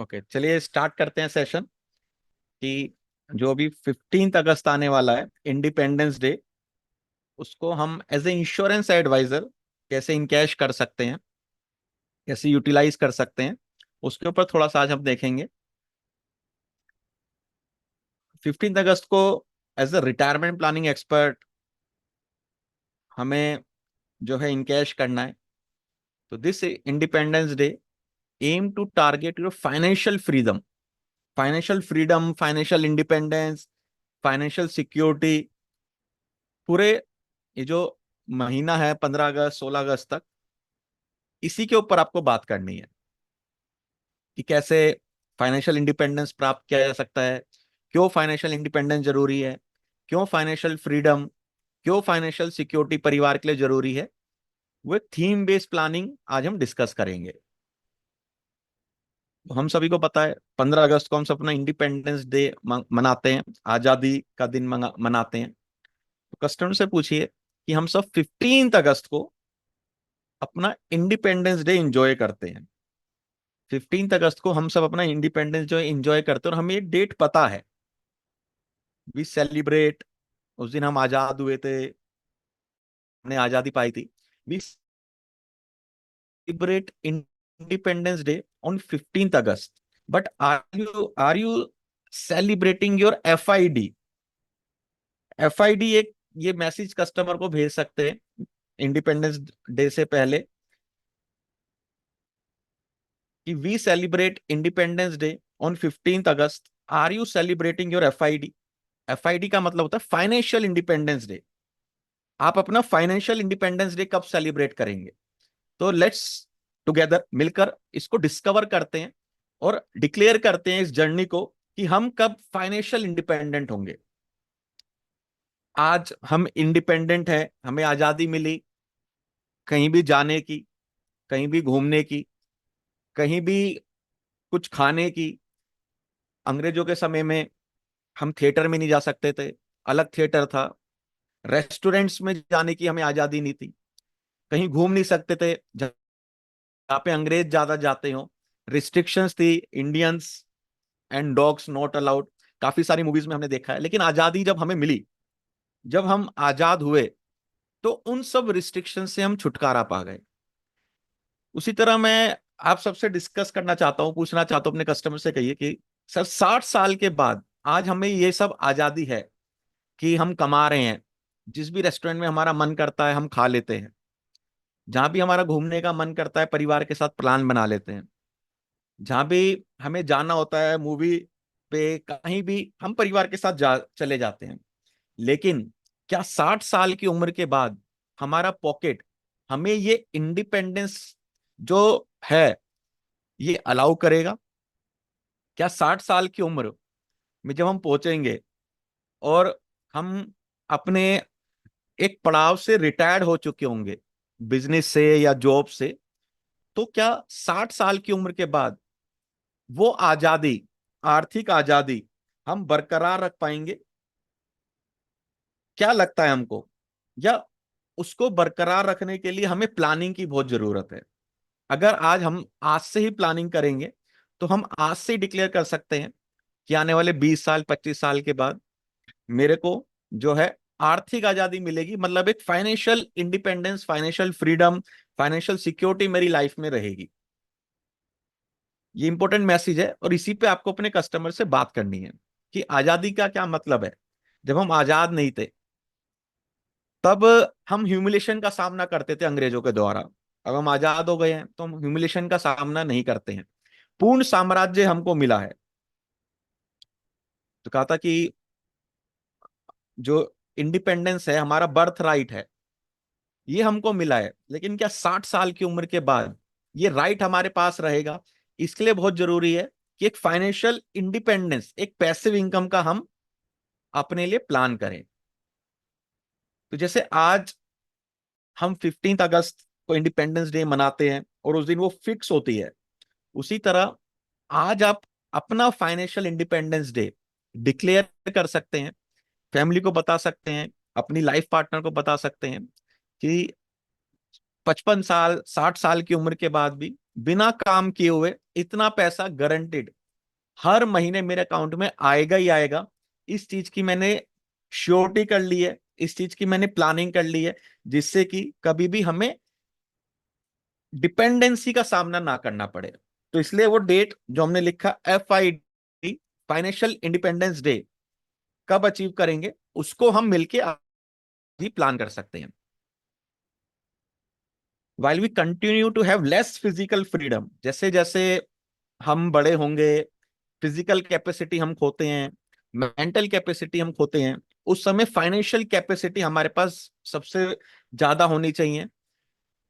Okay, चलिए start करते हैं सेशन कि जो अभी 15 अगस्त आने वाला है, इंडिपेंडेंस डे, उसको हम एज ए इंश्योरेंस एडवाइजर कैसे इनकैश कर सकते हैं, कैसे यूटिलाइज कर सकते हैं, उसके ऊपर थोड़ा सा आज हम देखेंगे। 15 अगस्त को as a retirement planning expert हमें जो है इनकैश करना है। तो this Independence Day aim to target your financial freedom, financial independence, financial security. पूरे ये जो महीना है 15 अगस्त 16 अगस्त तक, इसी के ऊपर आपको बात करनी है कि कैसे फाइनेंशियल इंडिपेंडेंस प्राप्त किया जा सकता है, क्यों फाइनेंशियल इंडिपेंडेंस जरूरी है, क्यों फाइनेंशियल फ्रीडम, क्यों फाइनेंशियल सिक्योरिटी परिवार के लिए जरूरी है। वो एक थीम बेस्ड प्लानिंग आज हम डिस्कस करेंगे। तो हम सभी को पता है 15 अगस्त को हम सब अपना इंडिपेंडेंस डे मनाते हैं, आजादी का दिन मनाते हैं। तो कस्टमर से पूछिए कि हम सब 15 अगस्त को अपना इंडिपेंडेंस डे इंजॉय करते हैं। 15 अगस्त को हम सब अपना इंडिपेंडेंस जो इंजॉय करते हैं, और हमें ये डेट पता है। वी सेलिब्रेट, उस दिन हम आजाद हुए थे, हमने आजादी पाई थी। We celebrate Independence Day on 15 August. But are you celebrating your FID? FID एक ये मैसेज कस्टमर को भेज सकते हैं इंडिपेंडेंस डे से पहले कि we celebrate Independence Day on 15 August. Are you celebrating your FID? FID का मतलब होता है फाइनेंशियल इंडिपेंडेंस डे। आप अपना फाइनेंशियल इंडिपेंडेंस डे कब सेलिब्रेट करेंगे? तो लेट्स टुगेदर मिलकर इसको डिस्कवर करते हैं और डिक्लेयर करते हैं इस जर्नी को कि हम कब फाइनेंशियल इंडिपेंडेंट होंगे। आज हम इंडिपेंडेंट हैं, हमें आजादी मिली कहीं भी जाने की, कहीं भी घूमने की, कहीं भी कुछ खाने की। अंग्रेजों के समय में हम थिएटर में नहीं जा सकते थे, अलग थिएटर था। रेस्टोरेंट्स में जाने की हमें आजादी नहीं थी, कहीं घूम नहीं सकते थे जहाँ पे अंग्रेज ज्यादा जाते हो। रिस्ट्रिक्शंस थी, Indians and dogs not allowed. काफी सारी मूवीज में हमने देखा है। लेकिन आजादी जब हमें मिली, जब हम आजाद हुए, तो उन सब रिस्ट्रिक्शन से हम छुटकारा पा गए। उसी तरह मैं आप सबसे डिस्कस करना चाहता हूं, पूछना चाहता हूं अपने कस्टमर से, कहिए कि सर 60 साल के बाद आज हमें ये सब आजादी है कि हम कमा रहे हैं, जिस भी रेस्टोरेंट में हमारा मन करता है हम खा लेते हैं, जहां भी हमारा घूमने का मन करता है परिवार के साथ प्लान बना लेते हैं, जहां भी हमें जाना होता है मूवी पे, कहीं भी हम परिवार के साथ चले जाते हैं। लेकिन क्या 60 साल की उम्र के बाद हमारा पॉकेट हमें ये इंडिपेंडेंस जो है ये अलाउ करेगा? क्या 60 साल की उम्र में जब हम पहुंचेंगे और हम अपने एक पड़ाव से रिटायर्ड हो चुके होंगे, बिजनेस से या जॉब से, तो क्या 60 साल की उम्र के बाद वो आजादी, आर्थिक आजादी हम बरकरार रख पाएंगे? क्या लगता है हमको? या उसको बरकरार रखने के लिए हमें प्लानिंग की बहुत जरूरत है? अगर आज से ही प्लानिंग करेंगे, तो हम आज से ही डिक्लेयर कर सकते हैं कि आने वाले 20 साल 25 साल के बाद मेरे को जो है आर्थिक आजादी मिलेगी, मतलब एक financial independence, financial freedom, financial security मेरी लाइफ में रहेगी। ये इंपॉर्टेंट मैसेज है और इसी पे आपको अपने कस्टमर से बात करनी है कि आजादी का क्या मतलब है। जब हम आजाद नहीं थे, तब हम ह्यूमिलेशन का सामना करते थे अंग्रेजों के द्वारा। अब हम आजाद हो गए हैं तो हम ह्यूमिलेशन का सामना नहीं करते हैं, पूर्ण साम्राज्य हमको मिला है। तो कहा था कि जो इंडिपेंडेंस है हमारा बर्थ राइट है, ये हमको मिला है। लेकिन क्या 60 साल की उम्र के बाद ये राइट हमारे पास रहेगा? इसके लिए बहुत जरूरी है कि एक फाइनेंशियल इंडिपेंडेंस, एक पैसिव इनकम का हम अपने लिए प्लान करें। तो जैसे आज हम 15 अगस्त को इंडिपेंडेंस डे मनाते हैं और उस दिन वो फिक्स होती है, उसी तरह आज आप अपना फाइनेंशियल इंडिपेंडेंस डे डिक्लेयर कर सकते हैं, फैमिली को बता सकते हैं, अपनी लाइफ पार्टनर को बता सकते हैं कि 55 साल 60 साल की उम्र के बाद भी बिना काम किए हुए इतना पैसा गारंटेड हर महीने मेरे अकाउंट में आएगा ही आएगा। इस चीज की मैंने श्योरिटी कर ली है, इस चीज की मैंने प्लानिंग कर ली है, जिससे कि कभी भी हमें डिपेंडेंसी का सामना ना करना पड़े। तो इसलिए वो डेट जो हमने लिखा FID, फाइनेंशियल इंडिपेंडेंस डे, कब अचीव करेंगे उसको हम मिलके भी प्लान कर सकते हैं। While we continue to have less physical freedom, जैसे जैसे हम बड़े होंगे, फिजिकल कैपेसिटी हम खोते हैं, मेंटल कैपेसिटी हम खोते हैं, उस समय फाइनेंशियल कैपेसिटी हमारे पास सबसे ज्यादा होनी चाहिए।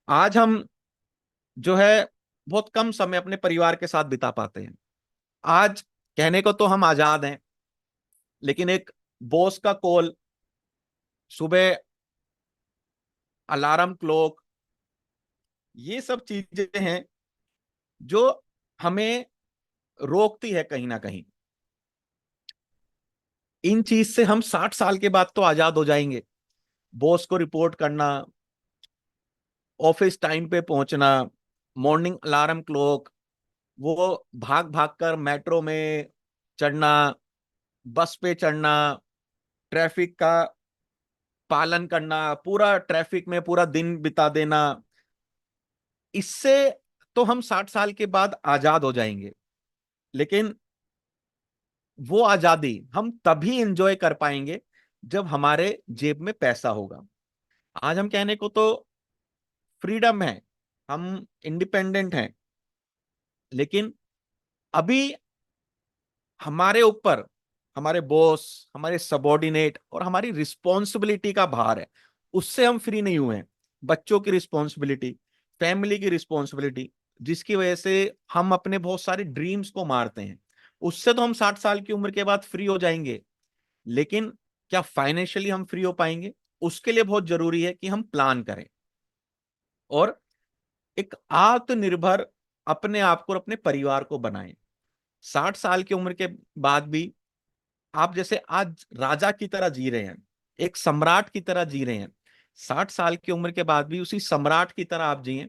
आज हम जो है बहुत कम समय अपने परिवार के साथ बिता पाते हैं। आज कहने को तो हम आजाद हैं, लेकिन एक बॉस का कॉल, सुबह अलार्म क्लॉक, ये सब चीजें हैं जो हमें रोकती है कहीं ना कहीं। इन चीज से हम 60 साल के बाद तो आजाद हो जाएंगे। बॉस को रिपोर्ट करना, ऑफिस टाइम पे पहुंचना, मॉर्निंग अलार्म क्लॉक, वो भाग भाग कर मेट्रो में चढ़ना, बस पे चढ़ना, ट्रैफिक का पालन करना, पूरा ट्रैफिक में पूरा दिन बिता देना, इससे तो हम 60 साल के बाद आजाद हो जाएंगे। लेकिन वो आजादी हम तभी इंजॉय कर पाएंगे जब हमारे जेब में पैसा होगा। आज हम कहने को तो फ्रीडम है, हम इंडिपेंडेंट हैं, लेकिन अभी हमारे ऊपर हमारे बॉस, हमारे सबॉर्डिनेट और हमारी रिस्पॉन्सिबिलिटी का भार है। उससे हम फ्री नहीं हुए हैं। बच्चों की रिस्पॉन्सिबिलिटी, फैमिली की रिस्पॉन्सिबिलिटी, जिसकी वजह से हम अपने बहुत सारे ड्रीम्स को मारते हैं। उससे तो हम 60 साल की उम्र के बाद फ्री हो जाएंगे, लेकिन क्या फाइनेंशियली हम फ्री हो पाएंगे? उसके लिए बहुत जरूरी है कि हम प्लान करें और एक आत्मनिर्भर अपने आप को और अपने परिवार को बनाएं। 60 साल की उम्र के बाद भी आप जैसे आज राजा की तरह जी रहे हैं, एक सम्राट की तरह जी रहे हैं, 60 साल की उम्र के बाद भी उसी सम्राट की तरह आप जिए,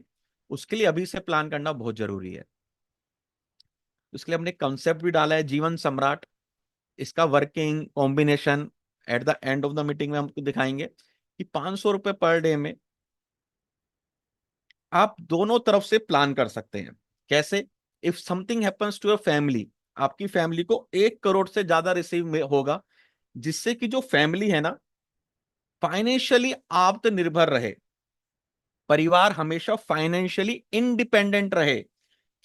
उसके लिए अभी से प्लान करना बहुत जरूरी है। उसके लिए हमने कंसेप्ट भी डाला है जीवन सम्राट। इसका working combination eight the end of the meeting में हमको दिखाएंगे कि 500 रुपए पर डे में आप दोनों तरफ से प्लान कर सकते हैं। कैसे? If something happens to your family, आपकी फैमिली को 1 करोड़ से ज्यादा रिसीव होगा, जिससे कि जो फैमिली है ना, फाइनेंशियली आत्मनिर्भर रहे, परिवार हमेशा फाइनेंशियली इंडिपेंडेंट रहे,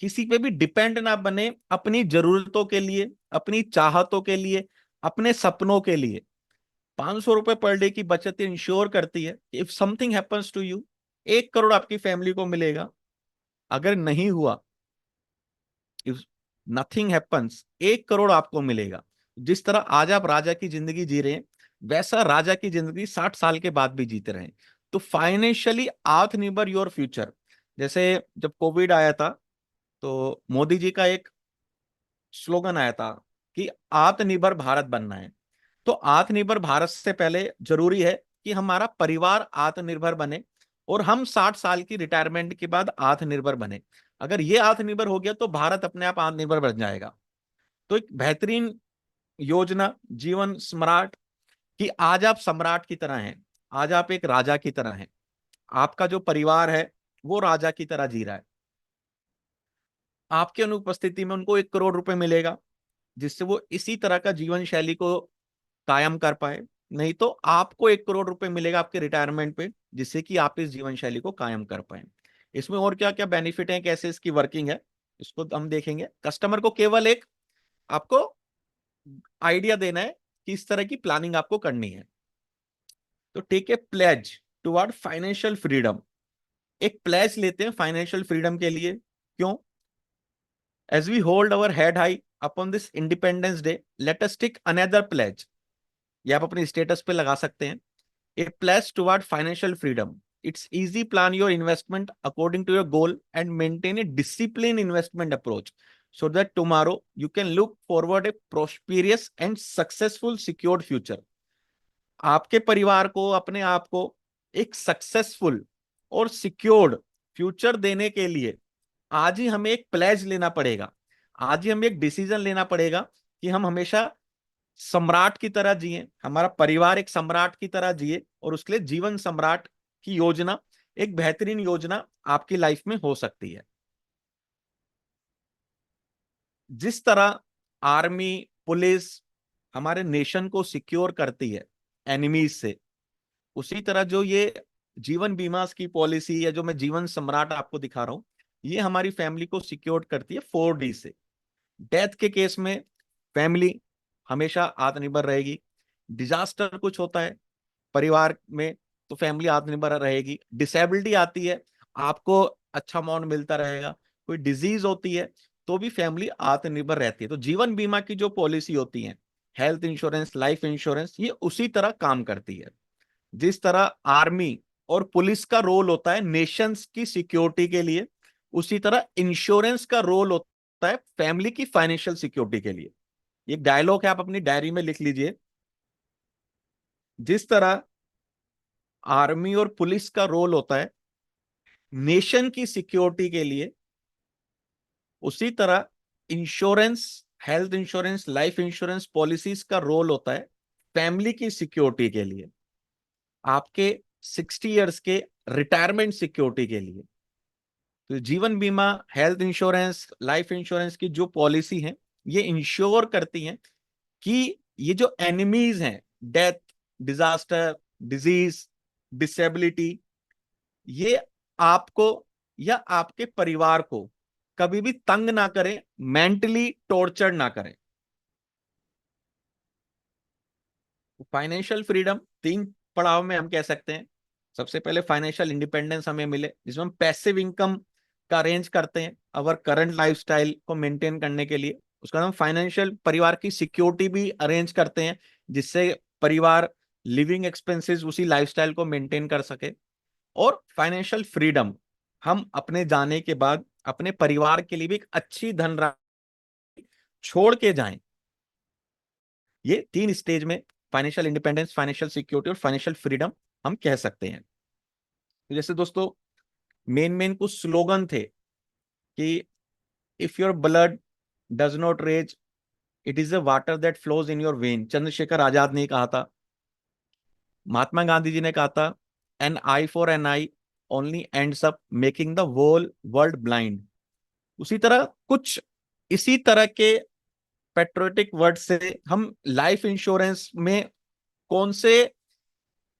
किसी पे भी डिपेंड ना बने, अपनी जरूरतों के लिए, अपनी चाहतों के लिए, अपने सपनों के लिए। 500 रुपए पर डे की बचत इंश्योर करती है if something happens to you, 1 crore आपकी फैमिली को मिलेगा। अगर नहीं हुआ, इफ नथिंग हैपन्स, 1 करोड़ आपको मिलेगा। जिस तरह आज आप राजा की जिंदगी जी रहे हैं, वैसा राजा की जिंदगी 60 साल के बाद भी जीते रहे। तो फाइनेंशियली आत्मनिर्भर योर फ्यूचर। जैसे जब कोविड आया था, तो मोदी जी का एक स्लोगन आया था कि आत्मनिर्भर भारत बनना है। तो आत्मनिर्भर भारत से पहले जरूरी है कि हमारा परिवार आत्मनिर्भर बने और हम 60 साल की रिटायरमेंट के बाद आत्मनिर्भर बने। अगर ये आत्मनिर्भर हो गया तो भारत अपने आप आत्मनिर्भर बन जाएगा। तो एक बेहतरीन योजना जीवन सम्राट, कि आज आप सम्राट की तरह हैं, आज आप एक राजा की तरह हैं, आपका जो परिवार है वो राजा की तरह जी रहा है। आपकी अनुपस्थिति में उनको 1 करोड़ रुपए मिलेगा, जिससे वो इसी तरह का जीवन शैली को कायम कर पाए। नहीं तो आपको 1 करोड़ रुपए मिलेगा आपके रिटायरमेंट पे, जिससे कि आप इस जीवन शैली को कायम कर पाए। इसमें और क्या क्या बेनिफिट है, कैसे इसकी वर्किंग है, इसको हम देखेंगे। कस्टमर को केवल एक आपको आइडिया देना है कि इस तरह की प्लानिंग आपको करनी है। तो take a pledge toward financial freedom. एक प्लेज लेते हैं फाइनेंशियल फ्रीडम के लिए। क्यों? As we hold our head high upon this Independence Day, let us take another pledge. ये आप अपने स्टेटस पे लगा सकते हैं। A pledge toward financial freedom. It's easy plan your investment according to your goal and maintain a disciplined investment approach so that tomorrow you can look forward a prosperous and successful secured future. आपके परिवार को, अपने आप को एक successful और secured future देने के लिए आज ही हमें एक प्लेज लेना पड़ेगा, आज ही हमें एक डिसीजन लेना पड़ेगा कि हम हमेशा सम्राट की तरह जिए, हमारा परिवार एक सम्राट की तरह जिए, और उसके लिए जीवन सम्राट की योजना, एक बेहतरीन योजना आपकी लाइफ में हो सकती है। जिस तरह आर्मी, पुलिस हमारे नेशन को सिक्योर करती है एनिमीज से, उसी तरह जो ये जीवन बीमा की पॉलिसी या जो मैं जीवन सम्राट आपको दिखा रहा हूं, ये हमारी फैमिली को सिक्योर करती है 4D से। डेथ के केस में फैमिली हमेशा आत्मनिर्भर रहेगी। डिजास्टर कुछ होता है परिवार में तो फैमिली आत्मनिर्भर रहेगी। डिसेबिलिटी आती है, आपको अच्छा अमाउंट मिलता रहेगा। कोई डिजीज होती है तो भी फैमिली आत्मनिर्भर रहती है। तो जीवन बीमा की जो पॉलिसी होती है, हेल्थ इंश्योरेंस, लाइफ इंश्योरेंस, ये उसी तरह काम करती है। जिस तरह आर्मी और पुलिस का रोल होता है नेशंस की सिक्योरिटी के लिए, उसी तरह इंश्योरेंस का रोल होता है फैमिली की फाइनेंशियल सिक्योरिटी के लिए। ये डायलॉग है, आप अपनी डायरी में लिख लीजिए। जिस तरह आर्मी और पुलिस का रोल होता है नेशन की सिक्योरिटी के लिए, उसी तरह insurance, health insurance, life insurance policies का रोल होता है फैमिली की सिक्योरिटी के लिए, आपके 60 इयर्स के रिटायरमेंट सिक्योरिटी के लिए। तो जीवन बीमा, हेल्थ इंश्योरेंस, लाइफ इंश्योरेंस की जो पॉलिसी है, ये इंश्योर करती हैं कि ये जो एनिमीज हैं, डेथ, डिजास्टर, डिजीज, डिसेबिलिटी, ये आपको या आपके परिवार को कभी भी तंग ना करें, मेंटली टॉर्चर ना करें। फाइनेंशियल फ्रीडम 3 पड़ाव में हम कह सकते हैं। सबसे पहले फाइनेंशियल इंडिपेंडेंस हमें मिले, जिसमें हम पैसिव इनकम का अरेंज करते हैं अवर करंट लाइफस्टाइल को मेंटेन करने के लिए। उसका हम फाइनेंशियल परिवार की सिक्योरिटी भी अरेंज करते हैं, जिससे परिवार लिविंग एक्सपेंसेस उसी लाइफस्टाइल को मेंटेन कर सके। और फाइनेंशियल फ्रीडम, हम अपने जाने के बाद अपने परिवार के लिए भी एक अच्छी धनराशि छोड़ के जाएं। ये 3 स्टेज में फाइनेंशियल इंडिपेंडेंस, फाइनेंशियल सिक्योरिटी और फाइनेंशियल फ्रीडम हम कह सकते हैं। तो जैसे दोस्तों मेन मेन कुछ स्लोगन थे कि if your blood does not rage, it is a water that flows in your vein, Chandrashekhar Azad ने कहा था। महात्मा गांधी जी ने कहा था an eye for an eye only ends up making the whole world blind. उसी तरह कुछ इसी तरह के पेट्रोटिक वर्ड से हम लाइफ इंश्योरेंस में कौन से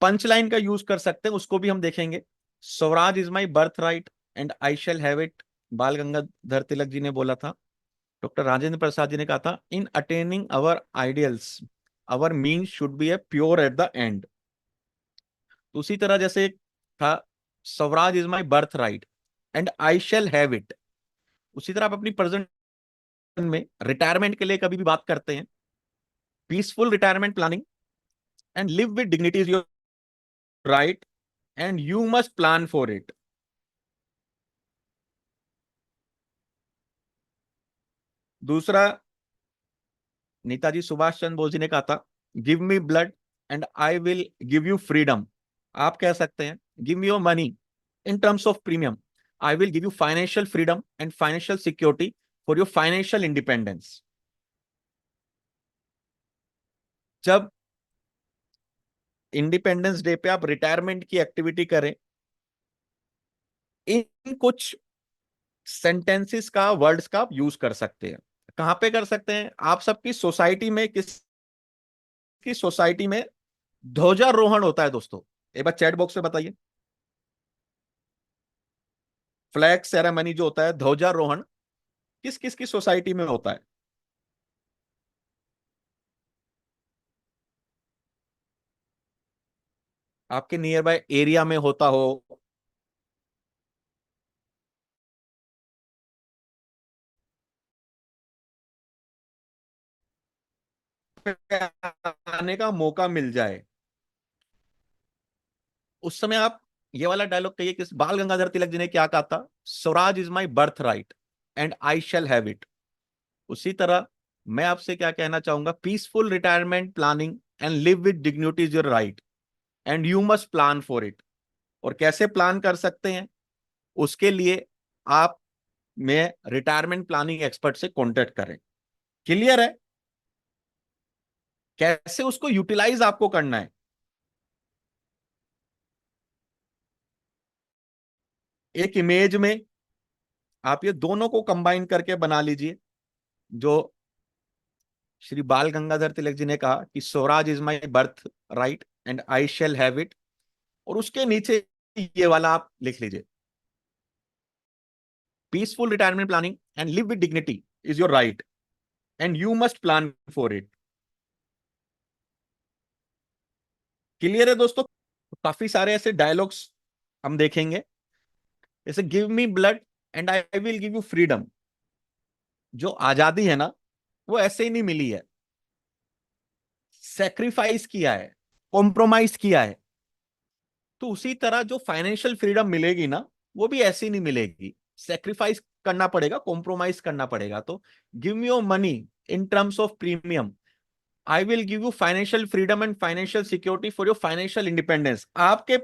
पंचलाइन का यूज कर सकते हैं उसको भी हम देखेंगे। Swaraj is my birth right and I shall have it, बाल गंगाधर तिलक जी ने बोला था। डॉक्टर राजेंद्र प्रसाद जी ने कहा था in attaining our ideals our mean should be a pure at the end. तो उसी तरह जैसे था swaraj is my birth right and I shall have it, उसी तरह आप अपनी प्रेजेंट में रिटायरमेंट के लिए कभी भी बात करते हैं, peaceful retirement planning and live with dignity is your right and you must plan for it. दूसरा, नेताजी सुभाष चंद्र बोस जी ने कहा था give me blood and I will give you freedom. आप कह सकते हैं give me your money in terms of premium, I will give you financial freedom and financial security for your financial independence. जब independence day पे आप retirement की activity करें, इन कुछ सेंटेंसेस का, वर्ड्स का आप यूज कर सकते हैं। कहां पे कर सकते हैं? आप सबकी सोसाइटी में, किसकी सोसाइटी में ध्वजारोहण होता है दोस्तों? एक बार चैट बॉक्स में बताइए। फ्लैग सेरेमनी जो होता है, ध्वजारोहण, किस किस की सोसाइटी में होता है? आपके नियर बाय एरिया में होता हो। आने का मौका मिल जाए, उस समय आप ये वाला डायलॉग कहिए। किस बाल गंगाधर तिलक जी ने क्या कहा था? Swaraj is my birth right and I shall have it. उसी तरह मैं आपसे क्या कहना चाहूंगा, peaceful retirement planning and live with dignity is your right and you must plan for it. और कैसे प्लान कर सकते हैं उसके लिए? आप में रिटायरमेंट प्लानिंग एक्सपर्ट से कॉन्टेक्ट करें। क्लियर है? कैसे उसको यूटिलाइज आपको करना है। एक इमेज में आप ये दोनों को कंबाइन करके बना लीजिए, जो श्री बाल गंगाधर तिलक जी ने कहा कि Swaraj is my birth right and I shall have it, और उसके नीचे ये वाला आप लिख लीजिए, peaceful retirement planning and live with dignity is your right and you must plan for it. Clear है दोस्तों? काफी सारे ऐसे डायलॉग्स हम देखेंगे, जैसे give me blood and I will give you freedom. जो आजादी है ना, वो ऐसे ही नहीं मिली है, सेक्रीफाइस किया है, कॉम्प्रोमाइज किया है। तो उसी तरह जो फाइनेंशियल फ्रीडम मिलेगी ना, वो भी ऐसी नहीं मिलेगी, सेक्रीफाइस करना पड़ेगा, कॉम्प्रोमाइज करना पड़ेगा। तो give me your money in terms of premium, I will give you financial freedom and financial security for your financial independence. आपके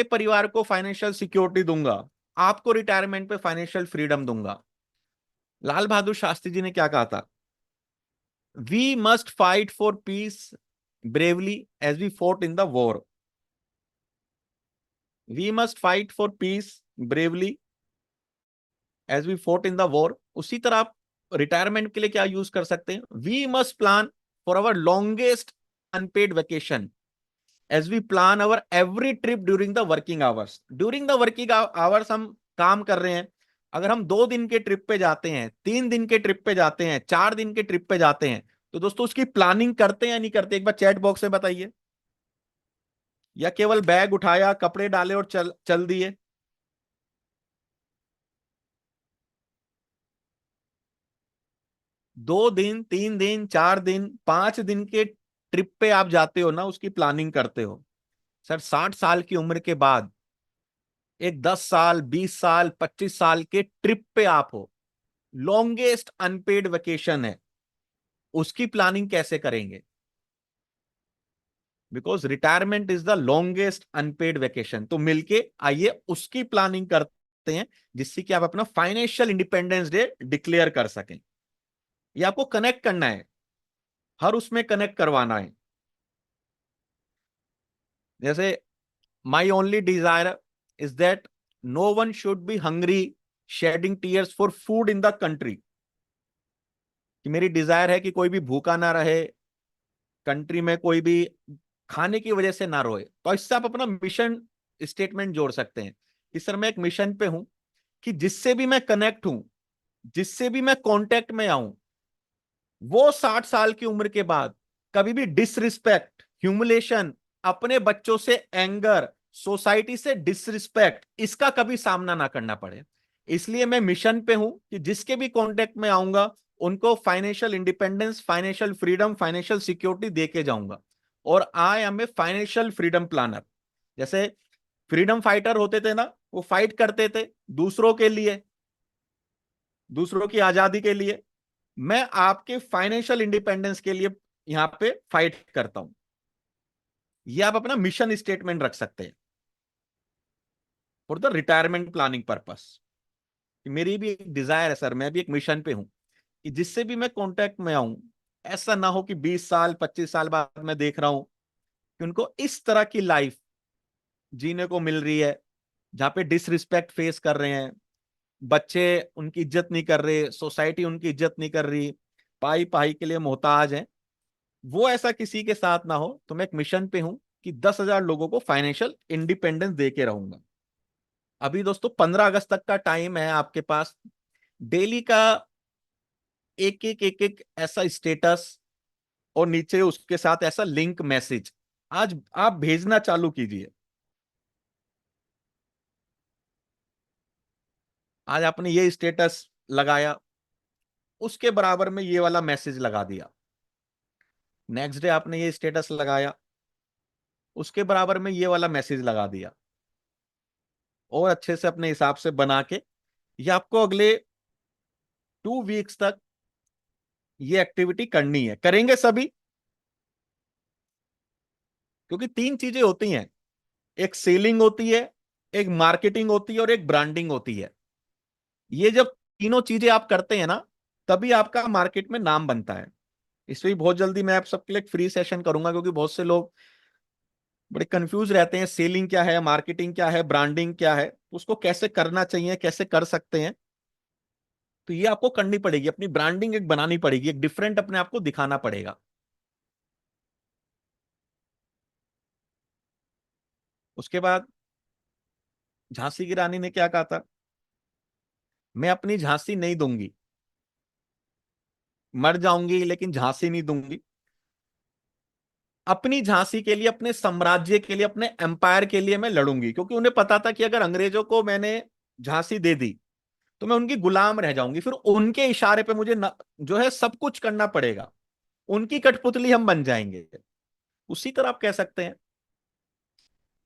परिवार को फाइनेंशियल सिक्योरिटी दूंगा, आपको रिटायरमेंट पे फाइनेंशियल फ्रीडम दूंगा। लाल बहादुर शास्त्री जी ने क्या कहा था? We must fight for peace bravely as we fought in the war. We must fight for peace bravely as we fought in the war. उसी तरह आप रिटायरमेंट के लिए क्या यूज कर सकते हैं? We must plan for our longest unpaid vacation as we plan our every trip during the working hours. During the working hours हम काम कर रहे हैं, अगर हम 2 दिन के ट्रिप पे जाते हैं, 3 दिन के ट्रिप पे जाते हैं, 4 दिन के ट्रिप पे जाते हैं, तो दोस्तों उसकी प्लानिंग करते हैं या नहीं करते? एक बार चैट बॉक्स में बताइए। या केवल बैग उठाया, कपड़े डाले और चल चल दिए? 2 दिन, 3 दिन, 4 दिन, 5 दिन के ट्रिप पे आप जाते हो ना, उसकी प्लानिंग करते हो। सर 60 साल की उम्र के बाद एक 10 साल, 20 साल, 25 साल के ट्रिप पे आप हो, लॉन्गेस्ट अनपेड वेकेशन है, उसकी प्लानिंग कैसे करेंगे? Because retirement is the longest unpaid vacation. तो मिलके आइए उसकी प्लानिंग करते हैं, जिससे कि आप अपना फाइनेंशियल इंडिपेंडेंस डे डिक्लेयर कर सकें। ये आपको कनेक्ट करना है, हर उसमें कनेक्ट करवाना है। जैसे my only desire is that no one should be hungry shedding tears for food in the country. कि मेरी डिजायर है कि कोई भी भूखा ना रहे, कंट्री में कोई भी खाने की वजह से ना रोए। तो इससे आप अपना मिशन स्टेटमेंट जोड़ सकते हैं। इस तरह मैं एक मिशन पे हूं कि जिससे भी मैं कनेक्ट हूं, जिससे भी मैं कांटेक्ट में आऊं, वो 60 साल की उम्र के बाद कभी भी डिसरिस्पेक्ट, ह्यूमिलेशन, अपने बच्चों से एंगर, सोसाइटी से डिसरिस्पेक्ट, इसका कभी सामना ना करना पड़े। इसलिए मैं मिशन पे हूं कि जिसके भी कांटेक्ट में आऊंगा, उनको financial independence, financial freedom, financial security देके जाऊंगा। और I am a financial freedom planner. जैसे फ्रीडम फाइटर होते थे ना, वो फाइट करते थे दूसरों के लिए, दूसरों की आजादी के लिए। मैं आपके फाइनेंशियल इंडिपेंडेंस के लिए यहां पे फाइट करता हूं। ये आप अपना मिशन स्टेटमेंट रख सकते हैं for the retirement planning purpose. मेरी भी एक डिजायर है सर, मैं भी एक मिशन पे हूं कि जिससे भी मैं कांटेक्ट में आऊं, ऐसा ना हो कि 20 साल, 25 साल बाद मैं देख रहा हूं कि उनको इस तरह की लाइफ जीने को मिल रही है, जहां पे डिसरिस्पेक्ट फेस कर रहे हैं, बच्चे उनकी इज्जत नहीं कर रहे, सोसाइटी उनकी इज्जत नहीं कर रही, पाई पाई के लिए मोहताज है। वो ऐसा किसी के साथ ना हो। तो मैं एक मिशन पे हूं कि 10,000 लोगों को फाइनेंशियल इंडिपेंडेंस दे के रहूंगा। अभी दोस्तों 15 अगस्त तक का टाइम है आपके पास। डेली का एक एक ऐसा स्टेटस और नीचे उसके साथ ऐसा लिंक मैसेज आज आप भेजना चालू कीजिए। आज आपने ये स्टेटस लगाया, उसके बराबर में ये वाला मैसेज लगा दिया। नेक्स्ट डे आपने ये स्टेटस लगाया, उसके बराबर में ये वाला मैसेज लगा दिया। और अच्छे से अपने हिसाब से बना के ये आपको अगले 2 वीक्स तक ये एक्टिविटी करनी है। करेंगे सभी? क्योंकि 3 चीजें होती हैं, एक सेलिंग होती है, एक मार्केटिंग होती है और एक ब्रांडिंग होती है। ये जब तीनों चीजें आप करते हैं ना, तभी आपका मार्केट में नाम बनता है। इसलिए बहुत जल्दी मैं आप सबके लिए एक फ्री सेशन करूंगा, क्योंकि बहुत से लोग बड़े कंफ्यूज रहते हैं, सेलिंग क्या है, मार्केटिंग क्या है, ब्रांडिंग क्या है, उसको कैसे करना चाहिए, कैसे कर सकते हैं। तो ये आपको करनी पड़ेगी, अपनी ब्रांडिंग एक बनानी पड़ेगी, एक डिफरेंट अपने आप को दिखाना पड़ेगा। उसके बाद झांसी की रानी ने क्या कहा था? मैं अपनी झांसी नहीं दूंगी, मर जाऊंगी लेकिन झांसी नहीं दूंगी। अपनी झांसी के लिए, अपने साम्राज्य के लिए, अपने एम्पायर के लिए मैं लड़ूंगी, क्योंकि उन्हें पता था कि अगर अंग्रेजों को मैंने झांसी दे दी तो मैं उनकी गुलाम रह जाऊंगी, फिर उनके इशारे पे मुझे जो है सब कुछ करना पड़ेगा, उनकी कठपुतली हम बन जाएंगे। उसी तरह आप कह सकते हैं,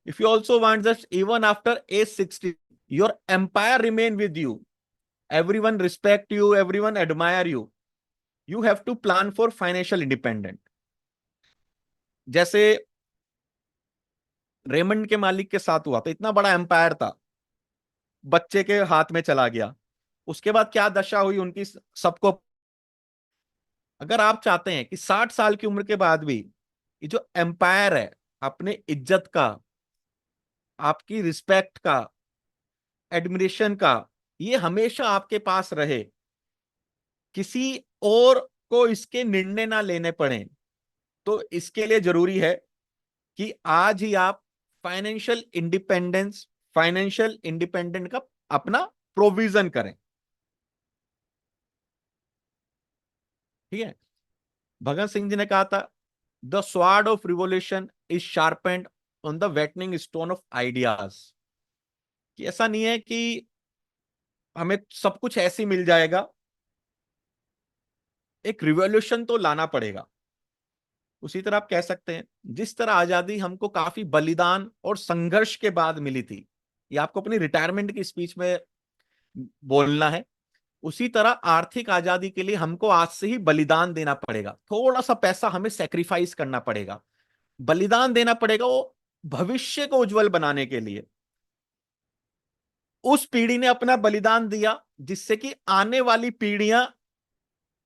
if you also want just even after age 60 your empire remain with you, everyone respect you, everyone admire you, you have to plan for financial independent। जैसे रेमंड के मालिक के साथ हुआ था, इतना बड़ा एम्पायर था, बच्चे के हाथ में चला गया। उसके बाद क्या दशा हुई उनकी, सबको। अगर आप चाहते हैं कि 60 साल की उम्र के बाद भी ये जो एम्पायर है, अपने इज्जत का, आपकी रिस्पेक्ट का, एडमिरेशन का, ये हमेशा आपके पास रहे, किसी और को इसके निर्णय ना लेने पड़े, तो इसके लिए जरूरी है कि आज ही आप फाइनेंशियल इंडिपेंडेंट का अपना प्रोविजन करें। ठीक है। भगत सिंह जी ने कहा था, the sword of revolution is sharpened on the whetting stone of ideas. कि ऐसा नहीं है कि हमें सब कुछ ऐसे ही मिल जाएगा, एक रिवॉल्यूशन तो लाना पड़ेगा। उसी तरह आप कह सकते हैं, जिस तरह आजादी हमको काफी बलिदान और संघर्ष के बाद मिली थी, ये आपको अपनी रिटायरमेंट की स्पीच में बोलना है, उसी तरह आर्थिक आजादी के लिए हमको आज से ही बलिदान देना पड़ेगा, थोड़ा सा पैसा हमें सेक्रीफाइस करना पड़ेगा, बलिदान देना पड़ेगा, वो भविष्य को उज्जवल बनाने के लिए। उस पीढ़ी ने अपना बलिदान दिया जिससे कि आने वाली पीढ़ियां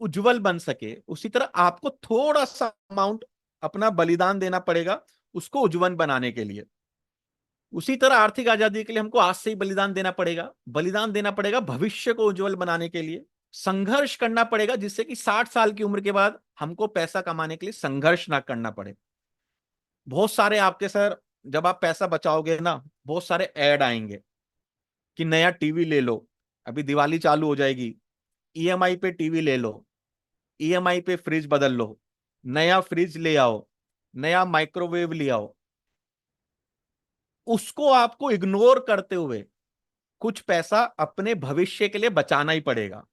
उज्जवल बन सके, उसी तरह आपको थोड़ा सा अमाउंट अपना बलिदान देना पड़ेगा उसको उज्जवल बनाने के लिए। उसी तरह आर्थिक आजादी के लिए हमको आज से ही बलिदान देना पड़ेगा भविष्य को उज्जवल बनाने के लिए। संघर्ष करना पड़ेगा जिससे कि 60 साल की उम्र के बाद हमको पैसा कमाने के लिए संघर्ष ना करना पड़े। बहुत सारे आपके सर, जब आप पैसा बचाओगे ना, बहुत सारे ऐड आएंगे कि नया टीवी ले लो, अभी दिवाली चालू हो जाएगी, ईएमआई पे टीवी ले लो, ईएमआई पे फ्रिज बदल लो, नया फ्रिज ले आओ, नया माइक्रोवेव ले आओ। उसको आपको इग्नोर करते हुए कुछ पैसा अपने भविष्य के लिए बचाना ही पड़ेगा।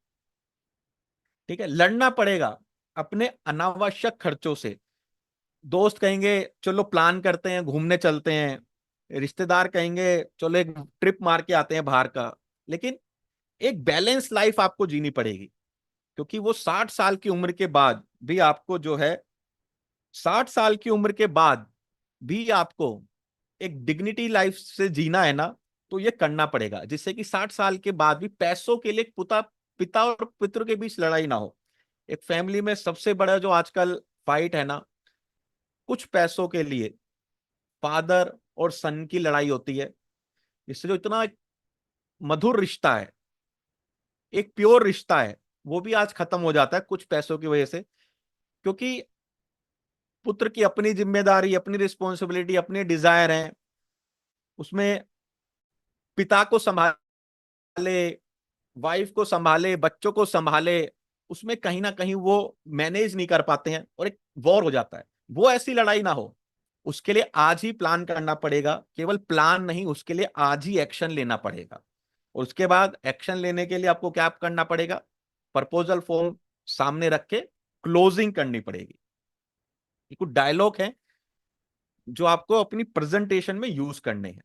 ठीक है, लड़ना पड़ेगा अपने अनावश्यक खर्चों से। दोस्त कहेंगे चलो प्लान करते हैं, घूमने चलते हैं, रिश्तेदार कहेंगे चलो एक ट्रिप मार के आते हैं बाहर का, लेकिन एक बैलेंस लाइफ आपको जीनी पड़ेगी, क्योंकि वो 60 साल की उम्र के बाद भी आपको जो है, 60 साल की उम्र के बाद भी आपको एक डिग्निटी लाइफ से जीना है ना, तो ये करना पड़ेगा जिससे कि 60 साल के बाद भी पैसों के लिए पिता और पुत्र के बीच लड़ाई ना हो। एक फैमिली में सबसे बड़ा जो आजकल फाइट है ना, कुछ पैसों के लिए फादर और सन की लड़ाई होती है। इससे जो इतना एक मधुर रिश्ता है, एक प्योर रिश्ता है, वो भी आज खत्म हो जाता है कुछ पैसों की वजह से। क्योंकि पुत्र की अपनी जिम्मेदारी, अपनी रिस्पॉन्सिबिलिटी, अपने डिजायर हैं, उसमें पिता को संभाले, वाइफ को संभाले, बच्चों को संभाले, उसमें कहीं ना कहीं वो मैनेज नहीं कर पाते हैं और एक वॉर हो जाता है। वो ऐसी लड़ाई ना हो, उसके लिए आज ही प्लान करना पड़ेगा, केवल प्लान नहीं, उसके लिए आज ही एक्शन लेना पड़ेगा। और उसके बाद एक्शन लेने के लिए आपको क्या करना पड़ेगा? प्रपोजल फॉर्म सामने रख के क्लोजिंग करनी पड़ेगी। ये कुछ डायलॉग है जो आपको अपनी प्रेजेंटेशन में यूज करने हैं।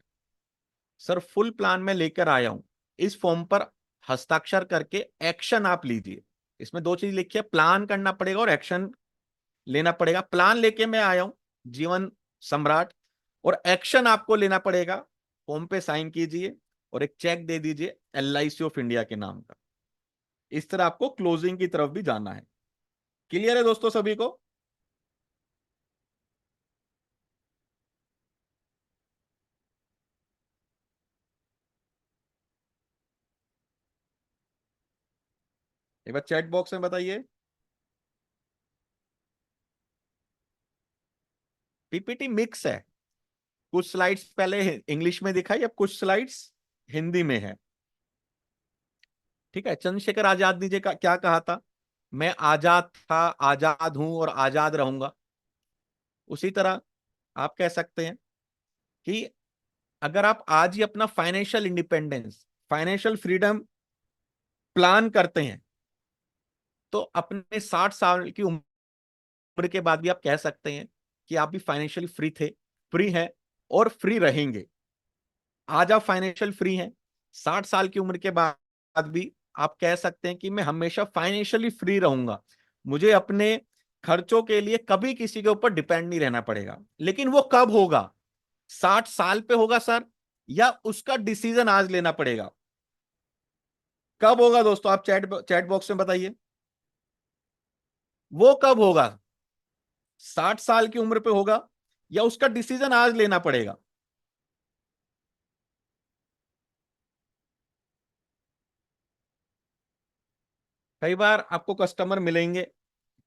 सर फुल प्लान में लेकर आया हूं, इस फॉर्म पर हस्ताक्षर करके एक्शन आप लीजिए। इसमें दो चीज लिखी है, प्लान करना पड़ेगा और एक्शन लेना पड़ेगा। प्लान लेके मैं आया हूं जीवन सम्राट, और एक्शन आपको लेना पड़ेगा फॉर्म पे साइन कीजिए और एक चेक दे दीजिए LIC ऑफ इंडिया के नाम का। इस तरह आपको क्लोजिंग की तरफ भी जाना है। क्लियर है दोस्तों सभी को? एक बार चैट बॉक्स में बताइए। PPT मिक्स है, कुछ स्लाइड्स पहले इंग्लिश में दिखाई, अब कुछ स्लाइड्स हिंदी में है। ठीक है, चंद्रशेखर आजाद जी का क्या कहा था? मैं आजाद था, आजाद हूं और आजाद रहूंगा। उसी तरह आप कह सकते हैं कि अगर आप आज ही अपना financial independence, financial freedom plan करते हैं, तो अपने 60 साल की उम्र के बाद भी आप कह सकते हैं कि आप भी फाइनेंशियली फ्री थे, फ्री हैं और फ्री रहेंगे। आज आप फाइनेंशियल फ्री हैं, 60 साल की उम्र के बाद भी आप कह सकते हैं कि मैं हमेशा फाइनेंशियली फ्री रहूंगा, मुझे अपने खर्चों के लिए कभी किसी के ऊपर डिपेंड नहीं रहना पड़ेगा। लेकिन वो कब होगा? 60 साल पे होगा सर, या उसका डिसीजन आज लेना पड़ेगा? कब होगा दोस्तों? आप चैट चैट बॉक्स में बताइए, वो कब होगा? 60 साल की उम्र पे होगा या उसका डिसीजन आज लेना पड़ेगा? कई बार आपको कस्टमर मिलेंगे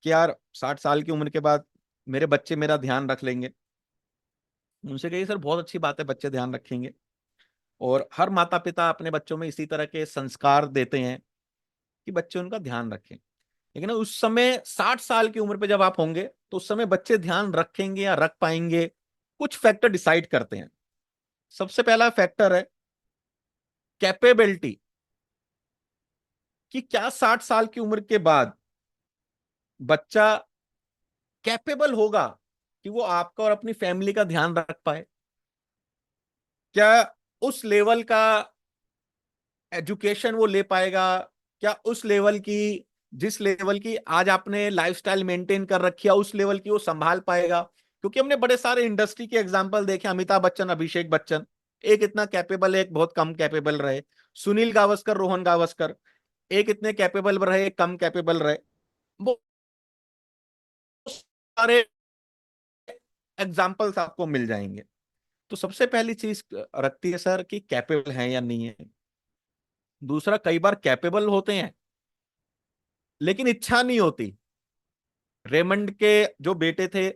कि यार 60 साल की उम्र के बाद मेरे बच्चे मेरा ध्यान रख लेंगे। उनसे कहिए सर बहुत अच्छी बात है, बच्चे ध्यान रखेंगे, और हर माता पिता अपने बच्चों में इसी तरह के संस्कार देते हैं कि बच्चे उनका ध्यान रखें। लेकिन उस समय 60 साल की उम्र पे जब आप होंगे, तो उस समय बच्चे ध्यान रखेंगे या रख पाएंगे, कुछ फैक्टर डिसाइड करते हैं। सबसे पहला फैक्टर है कैपेबिलिटी, कि क्या 60 साल की उम्र के बाद बच्चा कैपेबल होगा कि वो आपका और अपनी फैमिली का ध्यान रख पाए। क्या उस लेवल का एजुकेशन वो ले पाएगा? क्या उस लेवल की, जिस लेवल की आज आपने लाइफस्टाइल मेंटेन कर रखी है, उस लेवल की वो संभाल पाएगा? क्योंकि हमने बड़े सारे इंडस्ट्री के एग्जांपल देखे, अमिताभ बच्चन, अभिषेक बच्चन, एक इतना कैपेबल है, एक बहुत कम कैपेबल रहे। सुनील गावस्कर, रोहन गावस्कर, एक इतने कैपेबल रहे, एक कम कैपेबल रहे। वो सारे एग्जाम्पल्स आपको मिल जाएंगे। तो सबसे पहली चीज रखती है सर कि कैपेबल है या नहीं है। दूसरा, कई बार कैपेबल होते हैं लेकिन इच्छा नहीं होती। रेमंड के जो बेटे थे,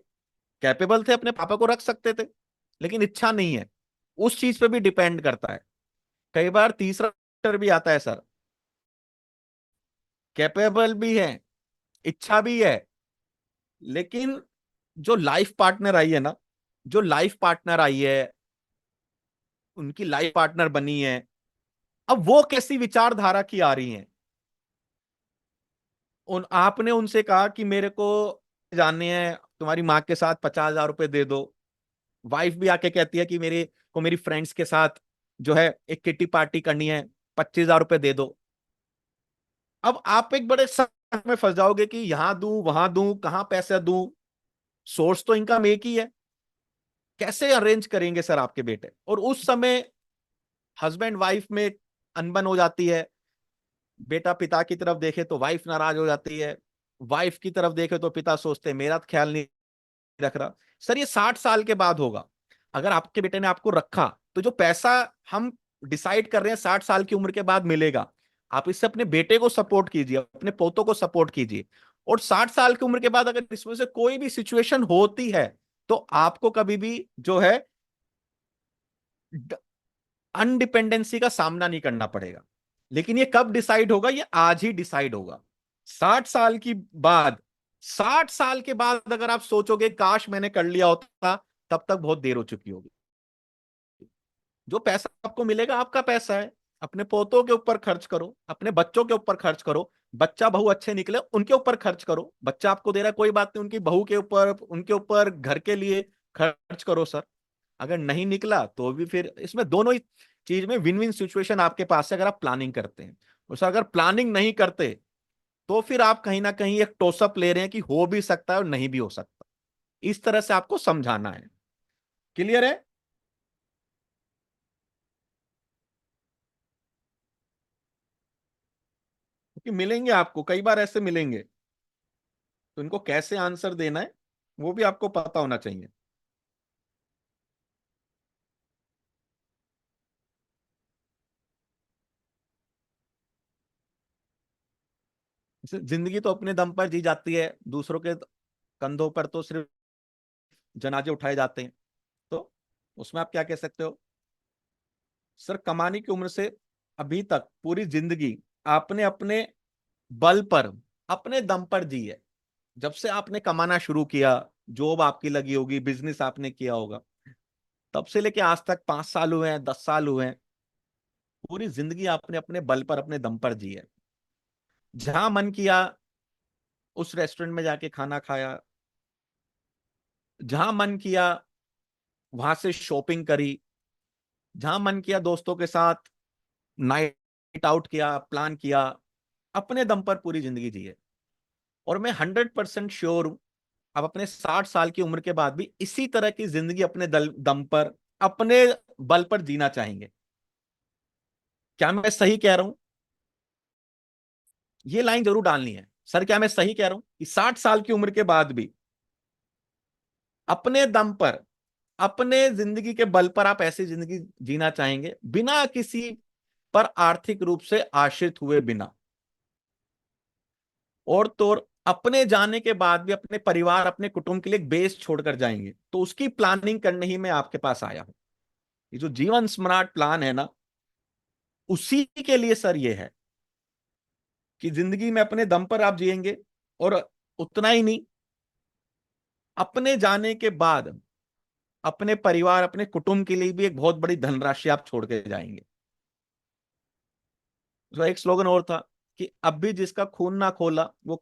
कैपेबल थे, अपने पापा को रख सकते थे, लेकिन इच्छा नहीं है। उस चीज पे भी डिपेंड करता है। कई बार तीसरा फैक्टर भी आता है सर, कैपेबल भी है, इच्छा भी है, लेकिन जो लाइफ पार्टनर आई है ना, जो लाइफ पार्टनर आई है, उनकी लाइफ पार्टनर बनी है, अब वो कैसी विचारधारा की आ रही है। उन आपने उनसे कहा कि मेरे को जानने हैं, तुम्हारी माँ के साथ 50,000 रुपए दे दो। वाइफ भी आके कहती है कि मेरे को मेरी फ्रेंड्स के साथ जो है एक किटी पार्टी करनी है, 25,000 रुपए दे दो। अब आप एक बड़े शक में फंस जाओगे कि यहां दूं वहां दूं, कहां पैसे दूं, सोर्स तो इनकम एक ही है, कैसे अरेंज करेंगे सर आपके बेटे? और उस समय हस्बैंड वाइफ में अनबन हो जाती है। बेटा पिता की तरफ देखे तो वाइफ नाराज हो जाती है, वाइफ की तरफ देखे तो पिता सोचते हैं मेरा तो ख्याल नहीं रख रहा। सर ये 60 साल के बाद होगा। अगर आपके बेटे ने आपको रखा, तो जो पैसा हम डिसाइड कर रहे हैं 60 साल की उम्र के बाद मिलेगा, आप इससे अपने बेटे को सपोर्ट कीजिए, अपने पोतों को सपोर्ट कीजिए। और 60 साल की उम्र के बाद अगर इसमें से कोई भी सिचुएशन होती है, तो आपको कभी भी जो है अनडिपेंडेंसी का सामना नहीं करना पड़ेगा। लेकिन ये कब डिसाइड होगा? ये आज ही डिसाइड होगा। 60 साल की बाद, 60 साल के बाद अगर आप सोचोगे काश मैंने कर लिया होता, तब तक बहुत देर हो चुकी होगी। जो पैसा आपको मिलेगा आपका पैसा है, अपने पोतों के ऊपर खर्च करो, अपने बच्चों के ऊपर खर्च करो। बच्चा बहू अच्छे निकले उनके ऊपर खर्च करो, बच्चा आपको दे रहा है कोई बात नहीं, उनकी बहू के ऊपर, उनके ऊपर, घर के लिए खर्च करो सर। अगर नहीं निकला तो भी फिर इसमें दोनों ही चीज में विन विन सिचुएशन आपके पास है, अगर आप प्लानिंग करते हैं। और सर अगर प्लानिंग नहीं करते, तो फिर आप कहीं ना कहीं एक टोसअप ले रहे हैं कि हो भी सकता है और नहीं भी हो सकता। इस तरह से आपको समझाना है। क्लियर है? क्योंकि मिलेंगे आपको, कई बार ऐसे मिलेंगे, तो इनको कैसे आंसर देना है वो भी आपको पता होना चाहिए। जिंदगी तो अपने दम पर जी जाती है, दूसरों के कंधों पर तो सिर्फ जनाजे उठाए जाते हैं। तो उसमें आप क्या कह सकते हो? सर, कमाने की उम्र से अभी तक पूरी जिंदगी आपने अपने बल पर, अपने दम पर जी है। जब से आपने कमाना शुरू किया, जॉब आपकी लगी होगी, बिजनेस आपने किया होगा, तब से लेके आज तक 5 साल हुए हैं, 10 साल हुए हैं, पूरी जिंदगी आपने अपने बल पर, अपने दम पर जी है। जहां मन किया उस रेस्टोरेंट में जाके खाना खाया, जहां मन किया वहां से शॉपिंग करी, जहां मन किया दोस्तों के साथ नाइट आउट किया, प्लान किया, अपने दम पर पूरी जिंदगी जी है। और मैं 100% श्योर हूं, अब अपने 60 साल की उम्र के बाद भी इसी तरह की जिंदगी अपने दम पर, अपने बल पर जीना चाहेंगे। क्या मैं सही कह रहा हूं? ये लाइन जरूर डालनी है सर, क्या मैं सही कह रहा हूं कि 60 साल की उम्र के बाद भी अपने दम पर, अपने जिंदगी के बल पर आप ऐसी जिंदगी जीना चाहेंगे, बिना किसी पर आर्थिक रूप से आश्रित हुए बिना? और तो और अपने जाने के बाद भी अपने परिवार, अपने कुटुंब के लिए एक बेस छोड़कर जाएंगे, तो उसकी प्लानिंग करने ही मैं आपके पास आया हूं। ये जो जीवन स्मार्ट प्लान है ना, उसी के लिए सर ये है कि जिंदगी में अपने दम पर आप जिएंगे, और उतना ही नहीं, अपने जाने के बाद अपने परिवार, अपने कुटुंब के लिए भी एक बहुत बड़ी धनराशि आप छोड़ के जाएंगे। तो एक स्लोगन और था कि अब भी जिसका खून ना खोला वो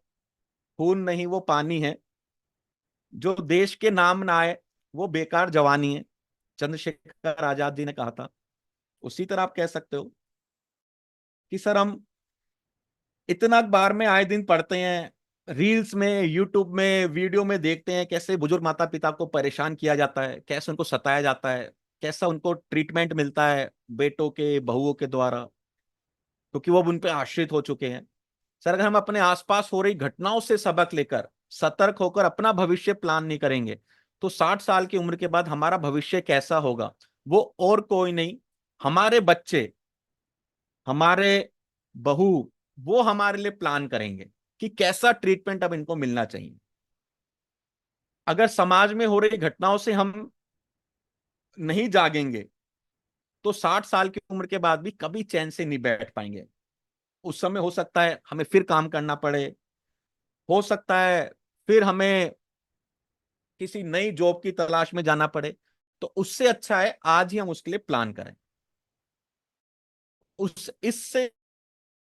खून नहीं, वो पानी है, जो देश के नाम ना आए वो बेकार जवानी है, चंद्रशेखर आजाद जी ने कहा था। उसी तरह आप कह सकते हो कि सर हम इतना अखबार में आए दिन पढ़ते हैं, रील्स में, यूट्यूब में, वीडियो में देखते हैं कैसे बुजुर्ग माता पिता को परेशान किया जाता है, कैसे उनको सताया जाता है, कैसा उनको ट्रीटमेंट मिलता है बेटों के, बहुओं के द्वारा, क्योंकि वो अब उन पे आश्रित हो चुके हैं। सर, अगर हम अपने आसपास हो रही घटनाओं से सबक लेकर, सतर्क होकर अपना भविष्य प्लान नहीं करेंगे, तो 60 साल की उम्र के बाद हमारा भविष्य कैसा होगा, वो और कोई नहीं, हमारे बच्चे, हमारे बहू, वो हमारे लिए प्लान करेंगे कि कैसा ट्रीटमेंट अब इनको मिलना चाहिए। अगर समाज में हो रही घटनाओं से हम नहीं जागेंगे, तो 60 साल की उम्र के बाद भी कभी चैन से नहीं बैठ पाएंगे। उस समय हो सकता है हमें फिर काम करना पड़े, हो सकता है फिर हमें किसी नई जॉब की तलाश में जाना पड़े। तो उससे अच्छा है आज ही हम उसके लिए प्लान करें। उस इससे